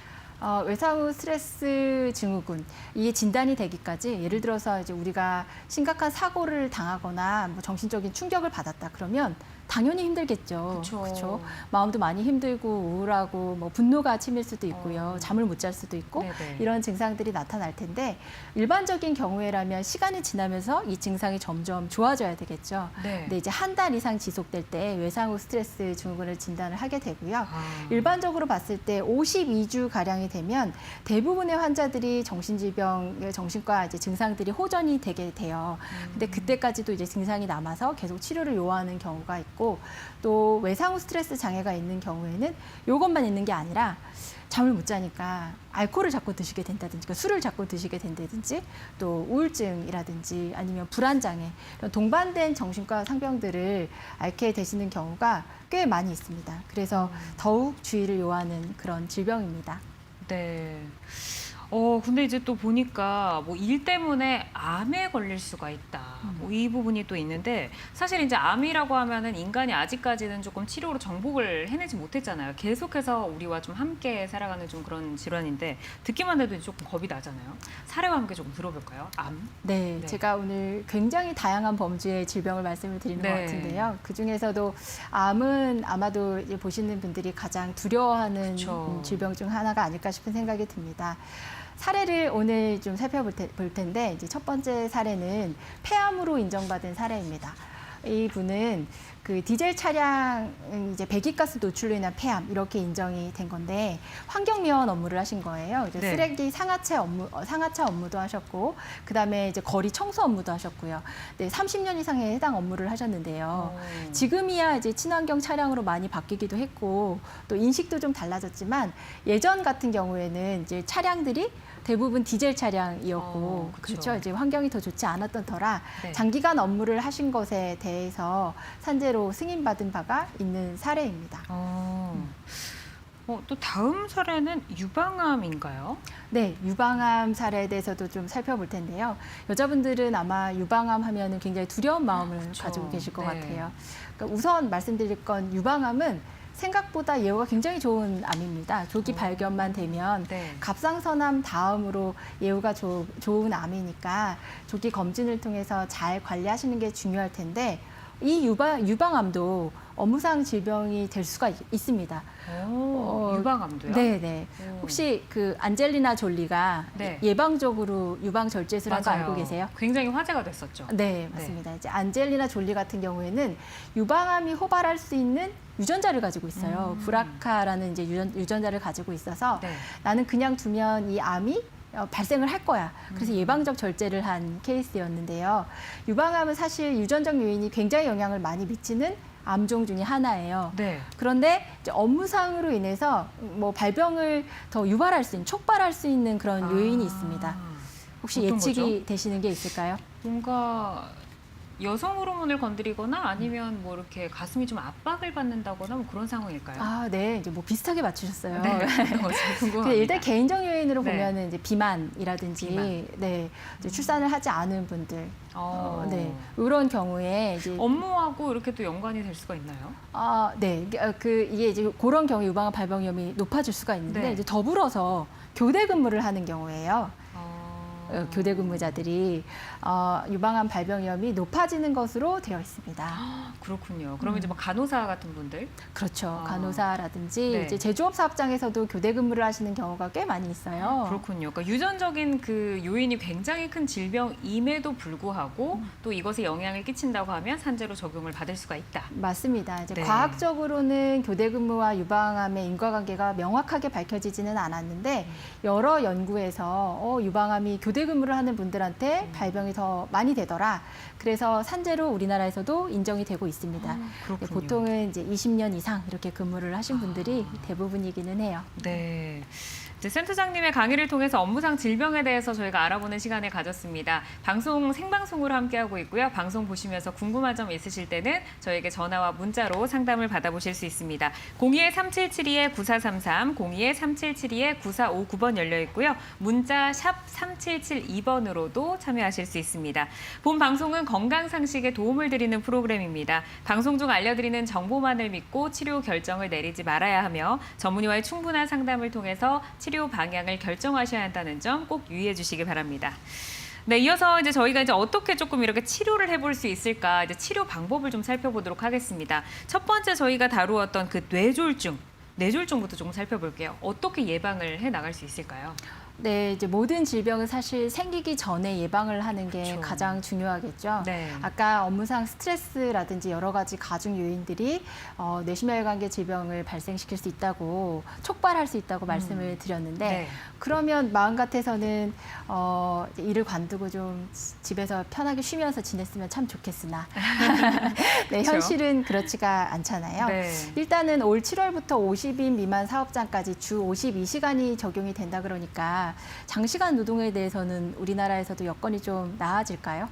외상 후 스트레스 증후군 이게 진단이 되기까지 예를 들어서 이제 우리가 심각한 사고를 당하거나 뭐 정신적인 충격을 받았다 그러면 당연히 힘들겠죠. 그렇죠. 마음도 많이 힘들고 우울하고 뭐 분노가 치밀 수도 있고요. 잠을 못 잘 수도 있고 네네. 이런 증상들이 나타날 텐데 일반적인 경우에라면 시간이 지나면서 이 증상이 점점 좋아져야 되겠죠. 네. 근데 이제 한 달 이상 지속될 때 외상 후 스트레스 증후군을 진단을 하게 되고요. 일반적으로 봤을 때 52주 가량이 되면 대부분의 환자들이 정신질병, 정신과 이제 증상들이 호전이 되게 돼요. 근데 그때까지도 이제 증상이 남아서 계속 치료를 요하는 경우가 있고 또 외상 후 스트레스 장애가 있는 경우에는 이것만 있는 게 아니라 잠을 못 자니까 알코올을 자꾸 드시게 된다든지 그러니까 술을 자꾸 드시게 된다든지 또 우울증이라든지 아니면 불안장애 이런 동반된 정신과 상병들을 앓게 되시는 경우가 꽤 많이 있습니다. 그래서 더욱 주의를 요하는 그런 질병입니다. 네. 근데 이제 또 보니까 뭐 일 때문에 암에 걸릴 수가 있다. 뭐 이 부분이 또 있는데 사실 이제 암이라고 하면은 인간이 아직까지는 조금 치료로 정복을 해내지 못했잖아요. 계속해서 우리와 좀 함께 살아가는 좀 그런 질환인데 듣기만 해도 조금 겁이 나잖아요. 사례와 함께 조금 들어볼까요? 암? 네, 네. 제가 오늘 굉장히 다양한 범주의 질병을 말씀을 드리는 것 같은데요. 그 중에서도 암은 아마도 이제 보시는 분들이 가장 두려워하는 그쵸. 질병 중 하나가 아닐까 싶은 생각이 듭니다. 사례를 오늘 좀 살펴볼 텐데 이제 첫 번째 사례는 폐암으로 인정받은 사례입니다. 이분은 그 디젤 차량 이제 배기가스 노출로 인한 폐암 이렇게 인정이 된 건데 환경미화원 업무를 하신 거예요. 이제 네. 쓰레기 상하차 업무도 하셨고 그다음에 이제 거리 청소 업무도 하셨고요. 네, 30년 이상의 해당 업무를 하셨는데요. 지금이야 이제 친환경 차량으로 많이 바뀌기도 했고 또 인식도 좀 달라졌지만 예전 같은 경우에는 이제 차량들이 대부분 디젤 차량이었고 그렇죠. 이제 환경이 더 좋지 않았던 터라 네. 장기간 업무를 하신 것에 대해서 산재로 승인받은 바가 있는 사례입니다. 또 다음 사례는 유방암인가요? 네, 유방암 사례에 대해서도 좀 살펴볼 텐데요. 여자분들은 아마 유방암 하면은 굉장히 두려운 마음을 그렇죠. 가지고 계실 것 네. 같아요. 그러니까 우선 말씀드릴 건 유방암은 생각보다 예후가 굉장히 좋은 암입니다. 조기 발견만 되면 네. 갑상선암 다음으로 예후가 좋은 암이니까 조기 검진을 통해서 잘 관리하시는 게 중요할 텐데 이 유방암도 업무상 질병이 될 수가 있습니다. 유방암도요? 네네. 혹시 그 안젤리나 졸리가 네. 예방적으로 유방 절제술한 거 알고 계세요? 굉장히 화제가 됐었죠. 네, 맞습니다. 이제 안젤리나 졸리 같은 경우에는 유방암이 호발할 수 있는 유전자를 가지고 있어요. 브라카라는 이제 유전자를 가지고 있어서 네. 나는 그냥 두면 이 암이 발생을 할 거야. 그래서 예방적 절제를 한 케이스였는데요. 유방암은 사실 유전적 요인이 굉장히 영향을 많이 미치는 암종 중에 하나예요. 네. 그런데 이제 업무상으로 인해서 뭐 발병을 더 유발할 수 있는, 촉발할 수 있는 그런 요인이 있습니다. 혹시 어떤 예측이 거죠? 되시는 게 있을까요? 뭔가 여성 호르몬을 건드리거나 아니면 뭐 이렇게 가슴이 좀 압박을 받는다거나 뭐 그런 상황일까요? 아, 네. 이제 뭐 비슷하게 맞추셨어요. 네. 궁금합니다. 근데 일단 개인적 요인으로 네. 보면은 이제 비만이라든지 비만. 네. 이제 출산을 하지 않은 분들 네. 이런 경우에 이제 업무하고 이렇게 또 연관이 될 수가 있나요? 네. 이게 이제 그런 경우 유방암 발병 위험이 높아질 수가 있는데 네. 이제 더불어서 교대 근무를 하는 경우에요. 교대 근무자들이 유방암 발병 위험이 높아지는 것으로 되어 있습니다. 그렇군요. 그러면 이제 뭐 간호사 같은 분들? 그렇죠. 간호사라든지 네. 이제 제조업 사업장에서도 교대 근무를 하시는 경우가 꽤 많이 있어요. 그렇군요. 그러니까 유전적인 그 요인이 굉장히 큰 질병임에도 불구하고 또 이것에 영향을 끼친다고 하면 산재로 적용을 받을 수가 있다. 맞습니다. 이제 네. 과학적으로는 교대 근무와 유방암의 인과관계가 명확하게 밝혀지지는 않았는데 여러 연구에서 유방암이 교대 근무를 하는 분들한테 발병이 더 많이 되더라. 그래서 산재로 우리나라에서도 인정이 되고 있습니다. 그렇군요. 보통은 이제 20년 이상 이렇게 근무를 하신 분들이 대부분이기는 해요. 네. 이제 센터장님의 강의를 통해서 업무상 질병에 대해서 저희가 알아보는 시간을 가졌습니다. 방송 생방송으로 함께하고 있고요. 방송 보시면서 궁금한 점 있으실 때는 저에게 전화와 문자로 상담을 받아보실 수 있습니다. 02-3772-9433, 02-3772-9459번 열려 있고요. 문자 샵 3772번으로도 참여하실 수 있습니다. 본 방송은 건강상식에 도움을 드리는 프로그램입니다. 방송 중 알려드리는 정보만을 믿고 치료 결정을 내리지 말아야 하며 전문의와의 충분한 상담을 통해서 치료 방향을 결정하셔야 한다는 점 꼭 유의해 주시기 바랍니다. 네, 이어서 이제 저희가 이제 어떻게 조금 이렇게 치료를 해볼 수 있을까 이제 치료 방법을 좀 살펴보도록 하겠습니다. 첫 번째 저희가 다루었던 그 뇌졸중부터 조금 살펴볼게요. 어떻게 예방을 해 나갈 수 있을까요? 네, 이제 모든 질병은 사실 생기기 전에 예방을 하는 게 그렇죠. 가장 중요하겠죠. 네. 아까 업무상 스트레스라든지 여러 가지 가중 요인들이 뇌심혈관계 질병을 발생시킬 수 있다고 촉발할 수 있다고 말씀을 드렸는데 네. 그러면 마음 같아서는 이제 일을 관두고 좀 집에서 편하게 쉬면서 지냈으면 참 좋겠으나 네, 그렇죠. 현실은 그렇지가 않잖아요. 네. 일단은 올 7월부터 50인 미만 사업장까지 주 52시간이 적용이 된다 그러니까 장시간 노동에 대해서는 우리나라에서도 여건이 좀 나아질까요?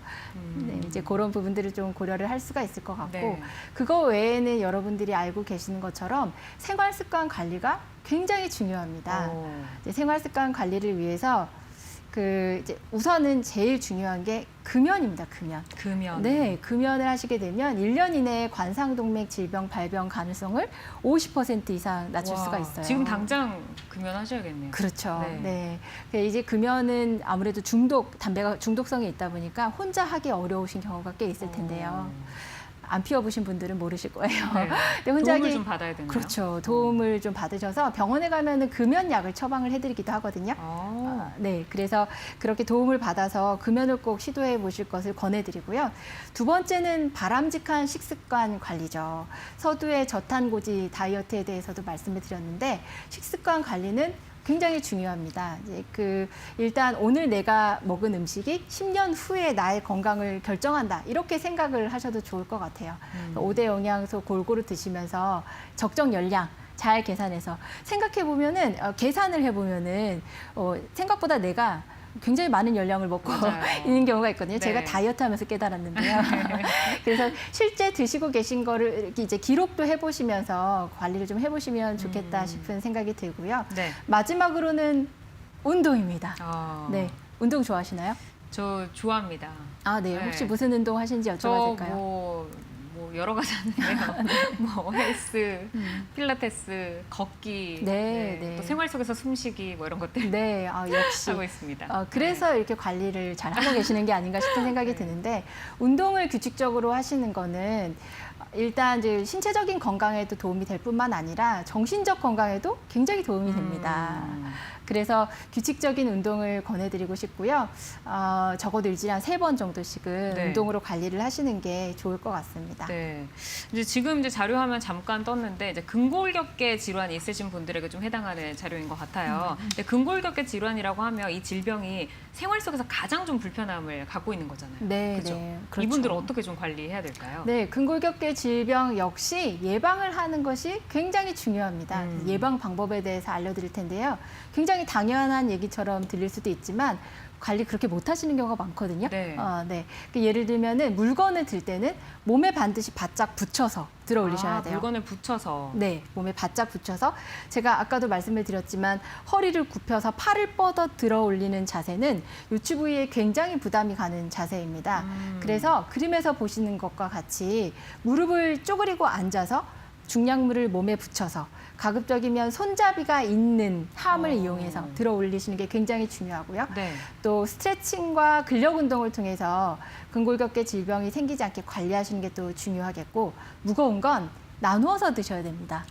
네, 이제 그런 부분들을 좀 고려를 할 수가 있을 것 같고 네. 그거 외에는 여러분들이 알고 계시는 것처럼 생활 습관 관리가 굉장히 중요합니다. 이제 생활 습관 관리를 위해서 이제 우선은 제일 중요한 게 금연입니다. 금연. 네, 금연을 하시게 되면 1년 이내에 관상동맥 질병 발병 가능성을 50% 이상 낮출 수가 있어요. 지금 당장 금연하셔야겠네요. 그렇죠. 네. 이제 금연은 아무래도 담배가 중독성이 있다 보니까 혼자 하기 어려우신 경우가 꽤 있을 텐데요. 안 피워보신 분들은 모르실 거예요. 네. 근데 도움을 좀 받아야 되나요? 그렇죠. 도움을 좀 받으셔서 병원에 가면은 금연약을 처방을 해드리기도 하거든요. 네, 그래서 그렇게 도움을 받아서 금연을 꼭 시도해 보실 것을 권해드리고요. 두 번째는 바람직한 식습관 관리죠. 서두에 저탄고지 다이어트에 대해서도 말씀을 드렸는데 식습관 관리는 굉장히 중요합니다. 이제 일단 오늘 내가 먹은 음식이 10년 후에 나의 건강을 결정한다. 이렇게 생각을 하셔도 좋을 것 같아요. 5대 영양소 골고루 드시면서 적정 열량 잘 계산해서 생각해 보면은 계산을 해 보면은 생각보다 내가 굉장히 많은 열량을 먹고 있는 경우가 있거든요. 네. 제가 다이어트 하면서 깨달았는데요. 그래서 실제 드시고 계신 거를 이렇게 이제 기록도 해보시면서 관리를 좀 해보시면 좋겠다 싶은 생각이 들고요. 네. 마지막으로는 운동입니다. 네, 운동 좋아하시나요? 저 좋아합니다. 아, 네. 혹시 무슨 운동 하시는지 여쭤봐도 될까요? 뭐 여러 가지 하는데요. 뭐 헬스, 필라테스, 걷기, 또 생활 속에서 숨쉬기 뭐 이런 것들 역시 하고 있습니다. 그래서 이렇게 관리를 잘 하고 계시는 게 아닌가 싶은 생각이 드는데 운동을 규칙적으로 하시는 거는 일단 이제 신체적인 건강에도 도움이 될 뿐만 아니라 정신적 건강에도 굉장히 도움이 됩니다. 그래서 규칙적인 운동을 권해드리고 싶고요. 적어도 일주일에 한 3번 정도씩은 운동으로 관리를 하시는 게 좋을 것 같습니다. 네. 이제 지금 이제 자료화면 잠깐 떴는데 이제 근골격계 질환이 있으신 분들에게 좀 해당하는 자료인 것 같아요. 근데 근골격계 질환이라고 하면 이 질병이 생활 속에서 가장 좀 불편함을 갖고 있는 거잖아요. 그렇죠? 그렇죠. 이분들 어떻게 좀 관리해야 될까요? 네, 근골격계 질병 역시 예방을 하는 것이 굉장히 중요합니다. 예방 방법에 대해서 알려드릴 텐데요. 굉장히 당연한 얘기처럼 들릴 수도 있지만 관리 그렇게 못 하시는 경우가 많거든요. 예를 들면은 물건을 들 때는 몸에 반드시 바짝 붙여서 들어 올리셔야 돼요. 물건을 붙여서. 네, 몸에 바짝 붙여서 제가 아까도 말씀을 드렸지만 허리를 굽혀서 팔을 뻗어 들어 올리는 자세는 요추 부위에 굉장히 부담이 가는 자세입니다. 그래서 그림에서 보시는 것과 같이 무릎을 쪼그리고 앉아서 중량물을 몸에 붙여서 가급적이면 손잡이가 있는 함을 이용해서 들어 올리시는 게 굉장히 중요하고요. 또 스트레칭과 근력 운동을 통해서 근골격계 질병이 생기지 않게 관리하시는 게 또 중요하겠고 무거운 건 나누어서 드셔야 됩니다.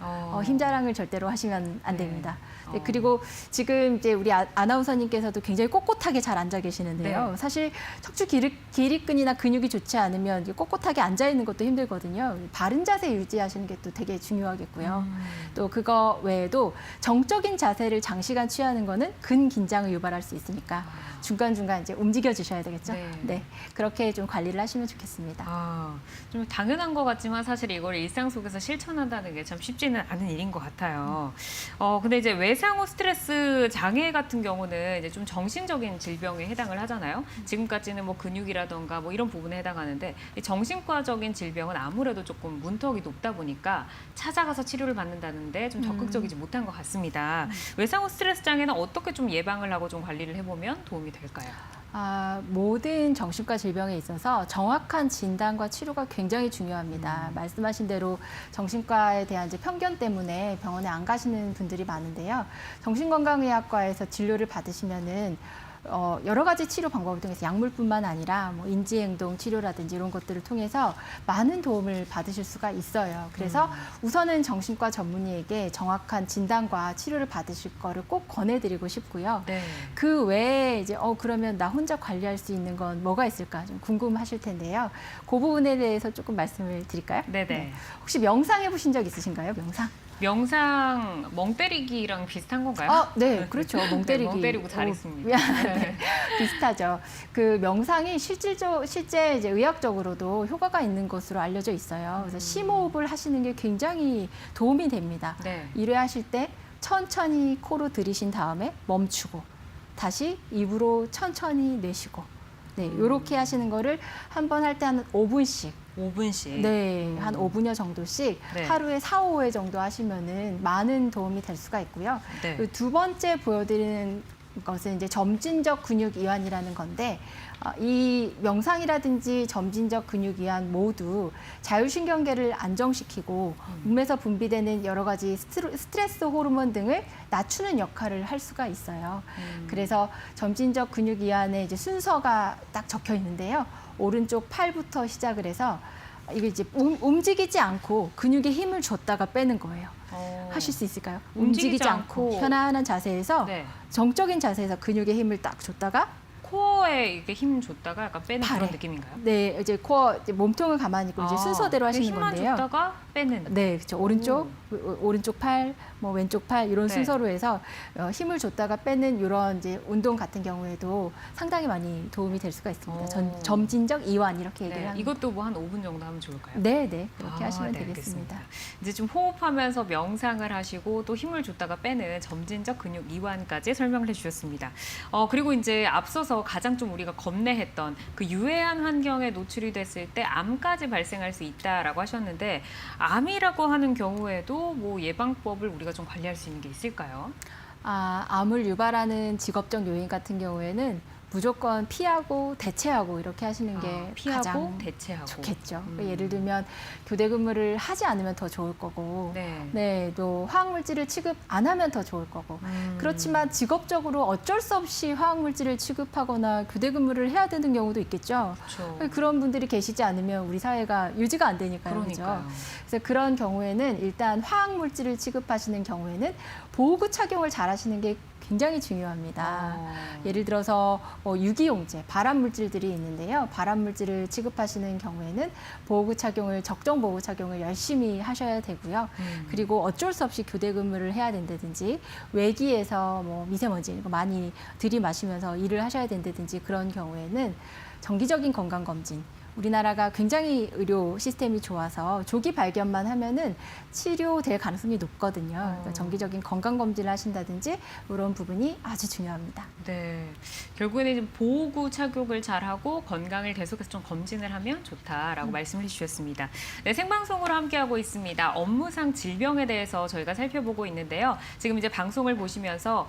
힘 자랑을 절대로 하시면 안 됩니다. 그리고 지금 이제 우리 아나운서님께서도 굉장히 꼿꼿하게 잘 앉아 계시는데요. 사실 척추 기립근이나 근육이 좋지 않으면 꼿꼿하게 앉아 있는 것도 힘들거든요. 바른 자세 유지하시는 게 또 되게 중요하겠고요. 또 그거 외에도 정적인 자세를 장시간 취하는 거는 근긴장을 유발할 수 있으니까 중간중간 이제 움직여 주셔야 되겠죠. 그렇게 좀 관리를 하시면 좋겠습니다. 좀 당연한 것 같지만 사실 이걸 일상 속에서 실천한다는 게 참 쉽지는 않은 일인 것 같아요. 근데 이제 외상후 스트레스 장애 같은 경우는 이제 좀 정신적인 질병에 해당을 하잖아요. 지금까지는 뭐 근육이라던가 뭐 이런 부분에 해당하는데 이 정신과적인 질병은 아무래도 조금 문턱이 높다 보니까 찾아가서 치료를 받는다는데 좀 적극적이지 못한 것 같습니다. 외상후 스트레스 장애는 어떻게 좀 예방을 하고 좀 관리를 해보면 도움이 될까요? 모든 정신과 질병에 있어서 정확한 진단과 치료가 굉장히 중요합니다. 말씀하신 대로 정신과에 대한 이제 편견 때문에 병원에 안 가시는 분들이 많은데요. 정신건강의학과에서 진료를 받으시면은 여러 가지 치료 방법을 통해서 약물뿐만 아니라 뭐 인지행동 치료라든지 이런 것들을 통해서 많은 도움을 받으실 수가 있어요. 그래서 우선은 정신과 전문의에게 정확한 진단과 치료를 받으실 거를 꼭 권해드리고 싶고요. 그 외에 이제 그러면 나 혼자 관리할 수 있는 건 뭐가 있을까 좀 궁금하실 텐데요. 그 부분에 대해서 조금 말씀을 드릴까요? 혹시 명상해 보신 적 있으신가요? 명상 멍 때리기랑 비슷한 건가요? 네, 그렇죠. 멍 때리기. 멍 때리고 잘 있습니다. 비슷하죠. 그 명상이 실제 이제 의학적으로도 효과가 있는 것으로 알려져 있어요. 그래서 심호흡을 하시는 게 굉장히 도움이 됩니다. 1회 하실 때 천천히 코로 들이신 다음에 멈추고 다시 입으로 천천히 내쉬고 이렇게 하시는 거를 한 번 할 때 한 5분씩. 5분씩? 네, 한 5분여 정도씩 하루에 4, 5회 정도 하시면은 많은 도움이 될 수가 있고요. 두 번째 보여드리는 것은 이제 점진적 근육 이완이라는 건데 이 명상이라든지 점진적 근육 이완 모두 자율신경계를 안정시키고 몸에서 분비되는 여러 가지 스트레스 호르몬 등을 낮추는 역할을 할 수가 있어요. 그래서 점진적 근육 이완의 이제 순서가 딱 적혀 있는데요. 오른쪽 팔부터 시작을 해서 이게 이제 움직이지 않고 근육에 힘을 줬다가 빼는 거예요. 하실 수 있을까요? 움직이지 않고 편안한 자세에서 네. 정적인 자세에서 근육에 힘을 딱 줬다가 코어에 이렇게 힘 줬다가 약간 빼는 팔에. 그런 느낌인가요? 네, 이제 코어 이제 몸통을 가만히 있고 이제 순서대로 하시는 힘만 건데요. 줬다가 빼는. 네, 그렇죠. 오른쪽 팔, 뭐 왼쪽 팔 이런 네. 순서로 해서 힘을 줬다가 빼는 이런 이제 운동 같은 경우에도 상당히 많이 도움이 될 수가 있습니다. 점진적 이완 이렇게 얘기를 네. 하는. 이것도 뭐 한 5분 정도 하면 좋을까요? 네, 네. 그렇게 하시면 네, 되겠습니다. 알겠습니다. 이제 좀 호흡하면서 명상을 하시고 또 힘을 줬다가 빼는 점진적 근육 이완까지 설명을 해주셨습니다. 그리고 이제 앞서서 가장 좀 우리가 겁내했던 그 유해한 환경에 노출이 됐을 때 암까지 발생할 수 있다라고 하셨는데 암이라고 하는 경우에도 뭐 예방법을 우리가 좀 관리할 수 있는 게 있을까요? 암을 유발하는 직업적 요인 같은 경우에는 무조건 피하고 대체하고 이렇게 하시는 게 피하고 가장 대체하고 좋겠죠. 예를 들면 교대 근무를 하지 않으면 더 좋을 거고, 네. 또 화학물질을 취급 안 하면 더 좋을 거고. 그렇지만 직업적으로 어쩔 수 없이 화학물질을 취급하거나 교대 근무를 해야 되는 경우도 있겠죠. 그렇죠. 그런 분들이 계시지 않으면 우리 사회가 유지가 안 되니까요. 그러니까요. 그렇죠? 그래서 그런 경우에는 일단 화학물질을 취급하시는 경우에는 보호구 착용을 잘 하시는 게 굉장히 중요합니다. 예를 들어서 유기용제, 발암물질들이 있는데요. 발암물질을 취급하시는 경우에는 적정 보호구 착용을 열심히 하셔야 되고요. 그리고 어쩔 수 없이 교대 근무를 해야 된다든지 외기에서 뭐 미세먼지 이거 많이 들이마시면서 일을 하셔야 된다든지 그런 경우에는 정기적인 건강검진, 우리나라가 굉장히 의료 시스템이 좋아서 조기 발견만 하면은 치료될 가능성이 높거든요. 그러니까 정기적인 건강 검진을 하신다든지 이런 부분이 아주 중요합니다. 네, 결국에는 좀 보호구 착용을 잘하고 건강을 계속해서 좀 검진을 하면 좋다라고 말씀을 해주셨습니다. 네, 생방송으로 함께하고 있습니다. 업무상 질병에 대해서 저희가 살펴보고 있는데요. 지금 이제 방송을 보시면서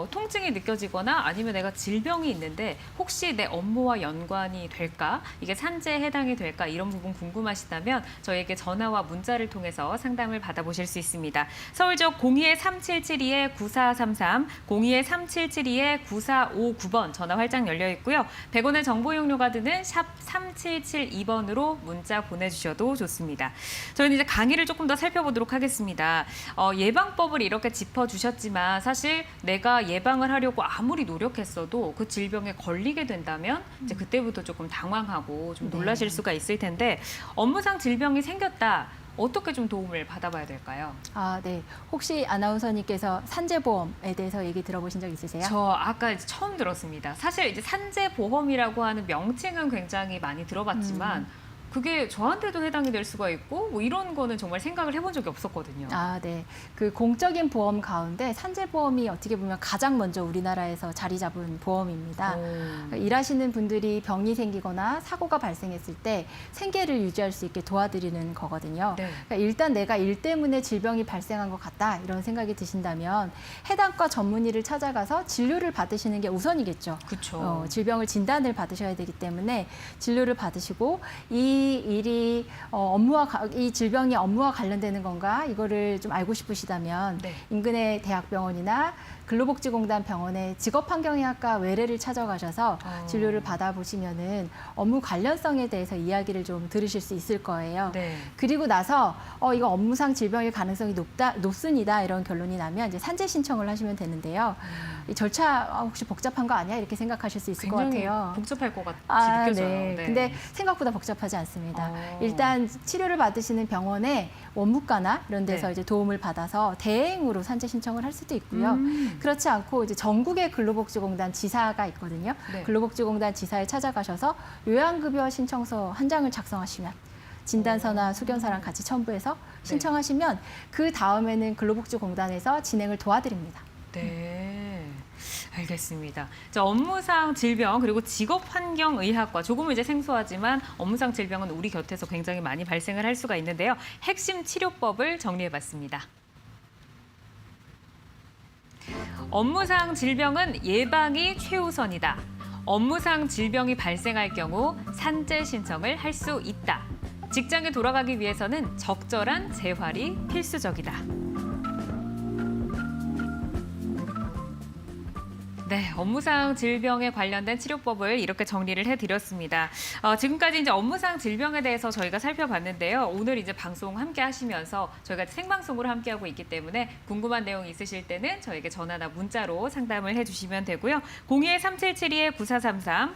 통증이 느껴지거나 아니면 내가 질병이 있는데 혹시 내 업무와 연관이 될까? 이게 산재에 해당이 될까? 이런 부분 궁금하시다면 저희에게 전화와 문자를 통해서 상담을 받아보실 수 있습니다. 서울 지역 02-3772-9433, 02-3772-9459번 전화 활짝 열려 있고요. 100원의 정보 이용료가 드는 샵 3772번으로 문자 보내주셔도 좋습니다. 저희는 이제 강의를 조금 더 살펴보도록 하겠습니다. 예방법을 이렇게 짚어주셨지만 사실 내가 예방을 하려고 아무리 노력했어도 그 질병에 걸리게 된다면 이제 그때부터 조금 당황하고 좀 놀라실 수가 있을 텐데 업무상 질병이 생겼다. 어떻게 좀 도움을 받아봐야 될까요? 네. 혹시 아나운서님께서 산재보험에 대해서 얘기 들어보신 적 있으세요? 저 아까 이제 처음 들었습니다. 사실 이제 산재보험이라고 하는 명칭은 굉장히 많이 들어봤지만 그게 저한테도 해당이 될 수가 있고 뭐 이런 거는 정말 생각을 해본 적이 없었거든요. 네. 그 공적인 보험 가운데 산재보험이 어떻게 보면 가장 먼저 우리나라에서 자리 잡은 보험입니다. 그러니까 일하시는 분들이 병이 생기거나 사고가 발생했을 때 생계를 유지할 수 있게 도와드리는 거거든요. 네. 그러니까 일단 내가 일 때문에 질병이 발생한 것 같다 이런 생각이 드신다면 해당 과 전문의를 찾아가서 진료를 받으시는 게 우선이겠죠. 그렇죠. 질병을 진단을 받으셔야 되기 때문에 진료를 받으시고 이 일이 이 질병이 업무와 관련되는 건가 이거를 좀 알고 싶으시다면 인근의 대학병원이나 근로복지공단 병원의 직업환경의학과 외래를 찾아가셔서 진료를 받아보시면은 업무 관련성에 대해서 이야기를 좀 들으실 수 있을 거예요. 네. 그리고 나서 이거 업무상 질병일 가능성이 높습니다. 이런 결론이 나면 이제 산재 신청을 하시면 되는데요. 이 절차 혹시 복잡한 거 아니야? 이렇게 생각하실 수 있을 것 같아요. 복잡할 것 같이 느껴져요. 네. 근데 생각보다 복잡하지 않습니다. 일단 치료를 받으시는 병원에 원무과나 이런 데서 이제 도움을 받아서 대행으로 산재 신청을 할 수도 있고요. 그렇지 않고 이제 전국의 근로복지공단 지사가 있거든요. 근로복지공단 지사에 찾아가셔서 요양급여 신청서 한 장을 작성하시면 진단서나 수견서랑 같이 첨부해서 신청하시면 그 다음에는 근로복지공단에서 진행을 도와드립니다. 네. 알겠습니다. 자, 업무상 질병 그리고 직업환경의학과 조금은 이제 생소하지만 업무상 질병은 우리 곁에서 굉장히 많이 발생을 할 수가 있는데요. 핵심 치료법을 정리해봤습니다. 업무상 질병은 예방이 최우선이다. 업무상 질병이 발생할 경우 산재 신청을 할 수 있다. 직장에 돌아가기 위해서는 적절한 재활이 필수적이다. 네, 업무상 질병에 관련된 치료법을 이렇게 정리를 해드렸습니다. 지금까지 이제 업무상 질병에 대해서 저희가 살펴봤는데요. 오늘 이제 방송 함께 하시면서 저희가 생방송으로 함께하고 있기 때문에 궁금한 내용 있으실 때는 저에게 전화나 문자로 상담을 해주시면 되고요. 02-3772-9433,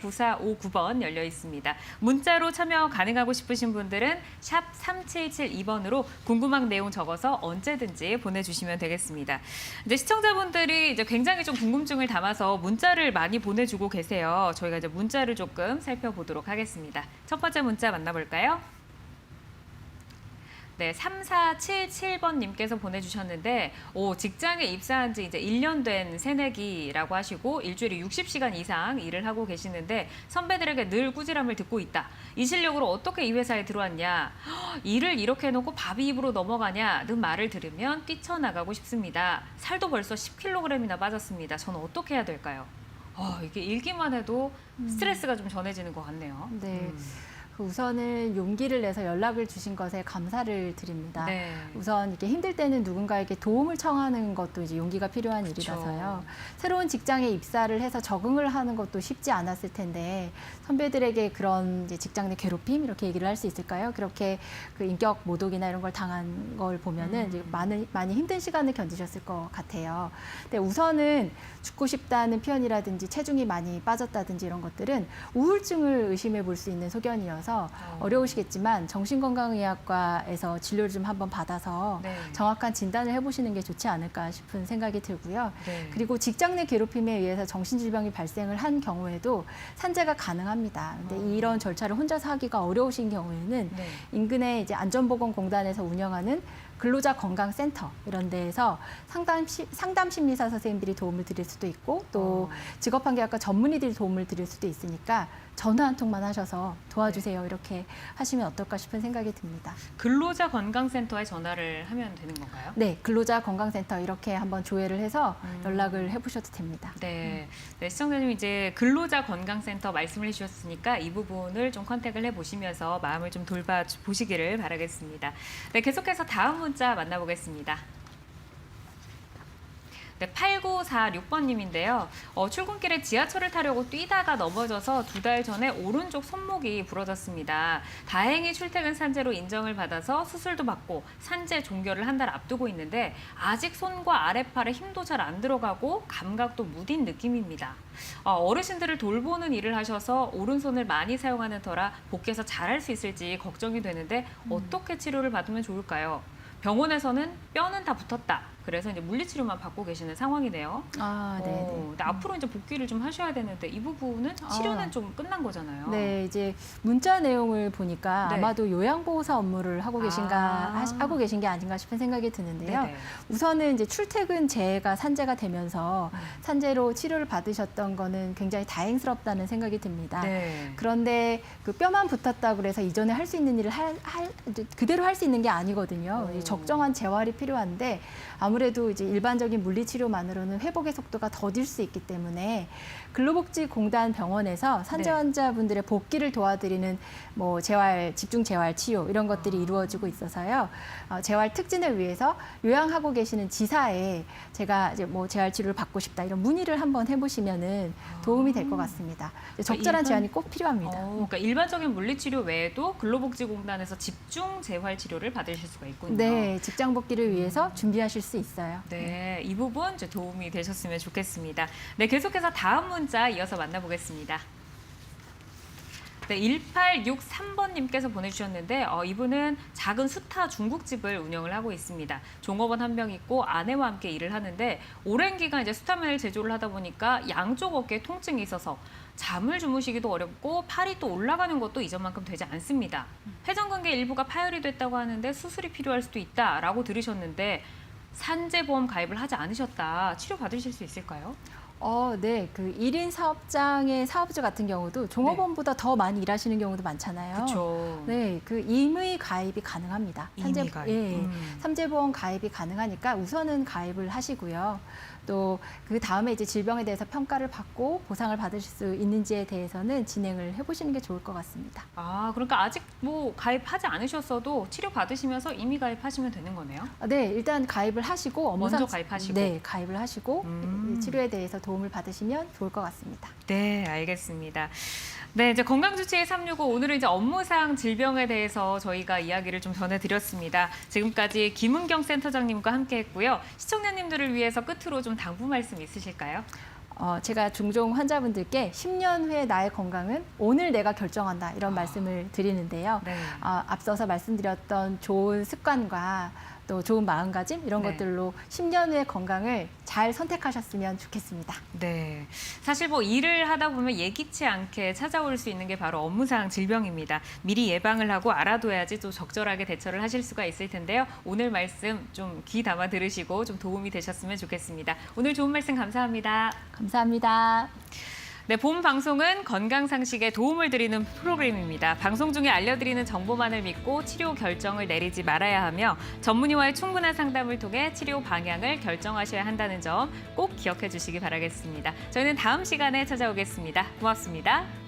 02-3772-9459번 열려 있습니다. 문자로 참여 가능하고 싶으신 분들은 샵 3772번으로 궁금한 내용 적어서 언제든지 보내주시면 되겠습니다. 이제 시청자분들이 이제 굉장히 좀 궁금증을 담아서 문자를 많이 보내주고 계세요. 저희가 이제 문자를 조금 살펴보도록 하겠습니다. 첫 번째 문자 만나볼까요? 네, 3477번님께서 보내주셨는데, 직장에 입사한 지 이제 1년 된 새내기라고 하시고, 일주일에 60시간 이상 일을 하고 계시는데, 선배들에게 늘 꾸지람을 듣고 있다. 이 실력으로 어떻게 이 회사에 들어왔냐? 일을 이렇게 해놓고 밥이 입으로 넘어가냐?는 말을 들으면 뛰쳐나가고 싶습니다. 살도 벌써 10kg이나 빠졌습니다. 저는 어떻게 해야 될까요? 이게 읽기만 해도 스트레스가 좀 전해지는 것 같네요. 네. 우선은 용기를 내서 연락을 주신 것에 감사를 드립니다. 네. 우선 이렇게 힘들 때는 누군가에게 도움을 청하는 것도 이제 용기가 필요한 일이라서요. 새로운 직장에 입사를 해서 적응을 하는 것도 쉽지 않았을 텐데 선배들에게 그런 이제 직장 내 괴롭힘 이렇게 얘기를 할 수 있을까요? 그렇게 그 인격 모독이나 이런 걸 당한 걸 보면은 이제 많이 힘든 시간을 견디셨을 것 같아요. 근데 우선은 죽고 싶다는 표현이라든지 체중이 많이 빠졌다든지 이런 것들은 우울증을 의심해 볼 수 있는 소견이어서 어려우시겠지만 정신건강의학과에서 진료를 좀 한번 받아서 정확한 진단을 해보시는 게 좋지 않을까 싶은 생각이 들고요. 그리고 직장 내 괴롭힘에 의해서 정신질병이 발생을 한 경우에도 산재가 가능합니다. 근데 이런 절차를 혼자서 하기가 어려우신 경우에는 인근의 이제 안전보건공단에서 운영하는 근로자 건강센터 이런 데에서 상담 심리사 선생님들이 도움을 드릴 수도 있고 또 직업환경학과 전문의들이 도움을 드릴 수도 있으니까 전화 한 통만 하셔서 도와주세요. 이렇게 하시면 어떨까 싶은 생각이 듭니다. 근로자 건강센터에 전화를 하면 되는 건가요? 네, 근로자 건강센터 이렇게 한번 조회를 해서 연락을 해보셔도 됩니다. 네, 시청자님 이제 근로자 건강센터 말씀을 해주셨으니까 이 부분을 좀 컨택을 해보시면서 마음을 좀 돌봐보시기를 바라겠습니다. 네, 계속해서 다음 문자 만나보겠습니다. 네, 8946번님인데요. 출근길에 지하철을 타려고 뛰다가 넘어져서 2달 전에 오른쪽 손목이 부러졌습니다. 다행히 출퇴근 산재로 인정을 받아서 수술도 받고 산재 종결을 한 달 앞두고 있는데 아직 손과 아랫팔에 힘도 잘 안 들어가고 감각도 무딘 느낌입니다. 어르신들을 돌보는 일을 하셔서 오른손을 많이 사용하는 터라 복귀해서 잘할 수 있을지 걱정이 되는데 어떻게 치료를 받으면 좋을까요? 병원에서는 뼈는 다 붙었다. 그래서 이제 물리치료만 받고 계시는 상황이네요. 근데 앞으로 이제 복귀를 좀 하셔야 되는데 이 부분은 치료는 좀 끝난 거잖아요. 네, 이제 문자 내용을 보니까 아마도 요양보호사 업무를 하고 하고 계신 게 아닌가 싶은 생각이 드는데요. 우선은 이제 출퇴근 재해가 산재가 되면서 산재로 치료를 받으셨던 거는 굉장히 다행스럽다는 생각이 듭니다. 그런데 그 뼈만 붙었다고 그래서 이전에 할 수 있는 일을 그대로 할 수 있는 게 아니거든요. 적정한 재활이 필요한데 아무래도 이제 일반적인 물리치료만으로는 회복의 속도가 더딜 수 있기 때문에 근로복지공단 병원에서 산재 환자분들의 복귀를 도와드리는 뭐 집중 재활 치료 이런 것들이 이루어지고 있어서요. 재활 특진을 위해서 요양하고 계시는 지사에 제가 이제 뭐 재활 치료를 받고 싶다 이런 문의를 한번 해보시면은 도움이 될 것 같습니다. 적절한 제한이 꼭 필요합니다. 그러니까 일반적인 물리치료 외에도 근로복지공단에서 집중 재활 치료를 받으실 수가 있군요. 네, 직장 복귀를 위해서 준비하실 수 있어요. 네, 이 부분 이제 도움이 되셨으면 좋겠습니다. 네, 계속해서 다음 문자 이어서 만나보겠습니다. 네, 1863번님께서 보내주셨는데 이분은 작은 수타 중국집을 운영을 하고 있습니다. 종업원 한 명 있고 아내와 함께 일을 하는데 오랜 기간 이제 수타면을 제조를 하다 보니까 양쪽 어깨에 통증이 있어서 잠을 주무시기도 어렵고 팔이 또 올라가는 것도 이전만큼 되지 않습니다. 회전근개 일부가 파열이 됐다고 하는데 수술이 필요할 수도 있다라고 들으셨는데 산재보험 가입을 하지 않으셨다. 치료 받으실 수 있을까요? 네. 그 1인 사업장의 사업주 같은 경우도 종업원보다 더 많이 일하시는 경우도 많잖아요. 그렇죠. 네, 그 임의 가입이 가능합니다. 임의 가입. 예, 삼재보험 가입이 가능하니까 우선은 가입을 하시고요. 또 그 다음에 이제 질병에 대해서 평가를 받고 보상을 받으실 수 있는지에 대해서는 진행을 해보시는 게 좋을 것 같습니다. 아, 그러니까 아직 뭐 가입하지 않으셨어도 치료 받으시면서 이미 가입하시면 되는 거네요? 네, 일단 가입을 하시고 먼저 가입하시고. 네, 가입을 하시고 치료에 대해서 도움을 받으시면 좋을 것 같습니다. 네, 알겠습니다. 네, 이제 건강주치의 365 오늘은 이제 업무상 질병에 대해서 저희가 이야기를 좀 전해드렸습니다. 지금까지 김은경 센터장님과 함께했고요. 시청자님들을 위해서 끝으로 좀 당부 말씀 있으실까요? 제가 종종 환자분들께 10년 후에 나의 건강은 오늘 내가 결정한다 이런 말씀을 드리는데요. 네. 앞서서 말씀드렸던 좋은 습관과 또 좋은 마음가짐 이런 네. 것들로 10년 후의 건강을 잘 선택하셨으면 좋겠습니다. 네, 사실 뭐 일을 하다 보면 예기치 않게 찾아올 수 있는 게 바로 업무상 질병입니다. 미리 예방을 하고 알아둬야지 또 적절하게 대처를 하실 수가 있을 텐데요. 오늘 말씀 좀 귀 담아 들으시고 좀 도움이 되셨으면 좋겠습니다. 오늘 좋은 말씀 감사합니다. 감사합니다. 네, 본 방송은 건강상식에 도움을 드리는 프로그램입니다. 방송 중에 알려드리는 정보만을 믿고 치료 결정을 내리지 말아야 하며 전문의와의 충분한 상담을 통해 치료 방향을 결정하셔야 한다는 점 꼭 기억해 주시기 바라겠습니다. 저희는 다음 시간에 찾아오겠습니다. 고맙습니다.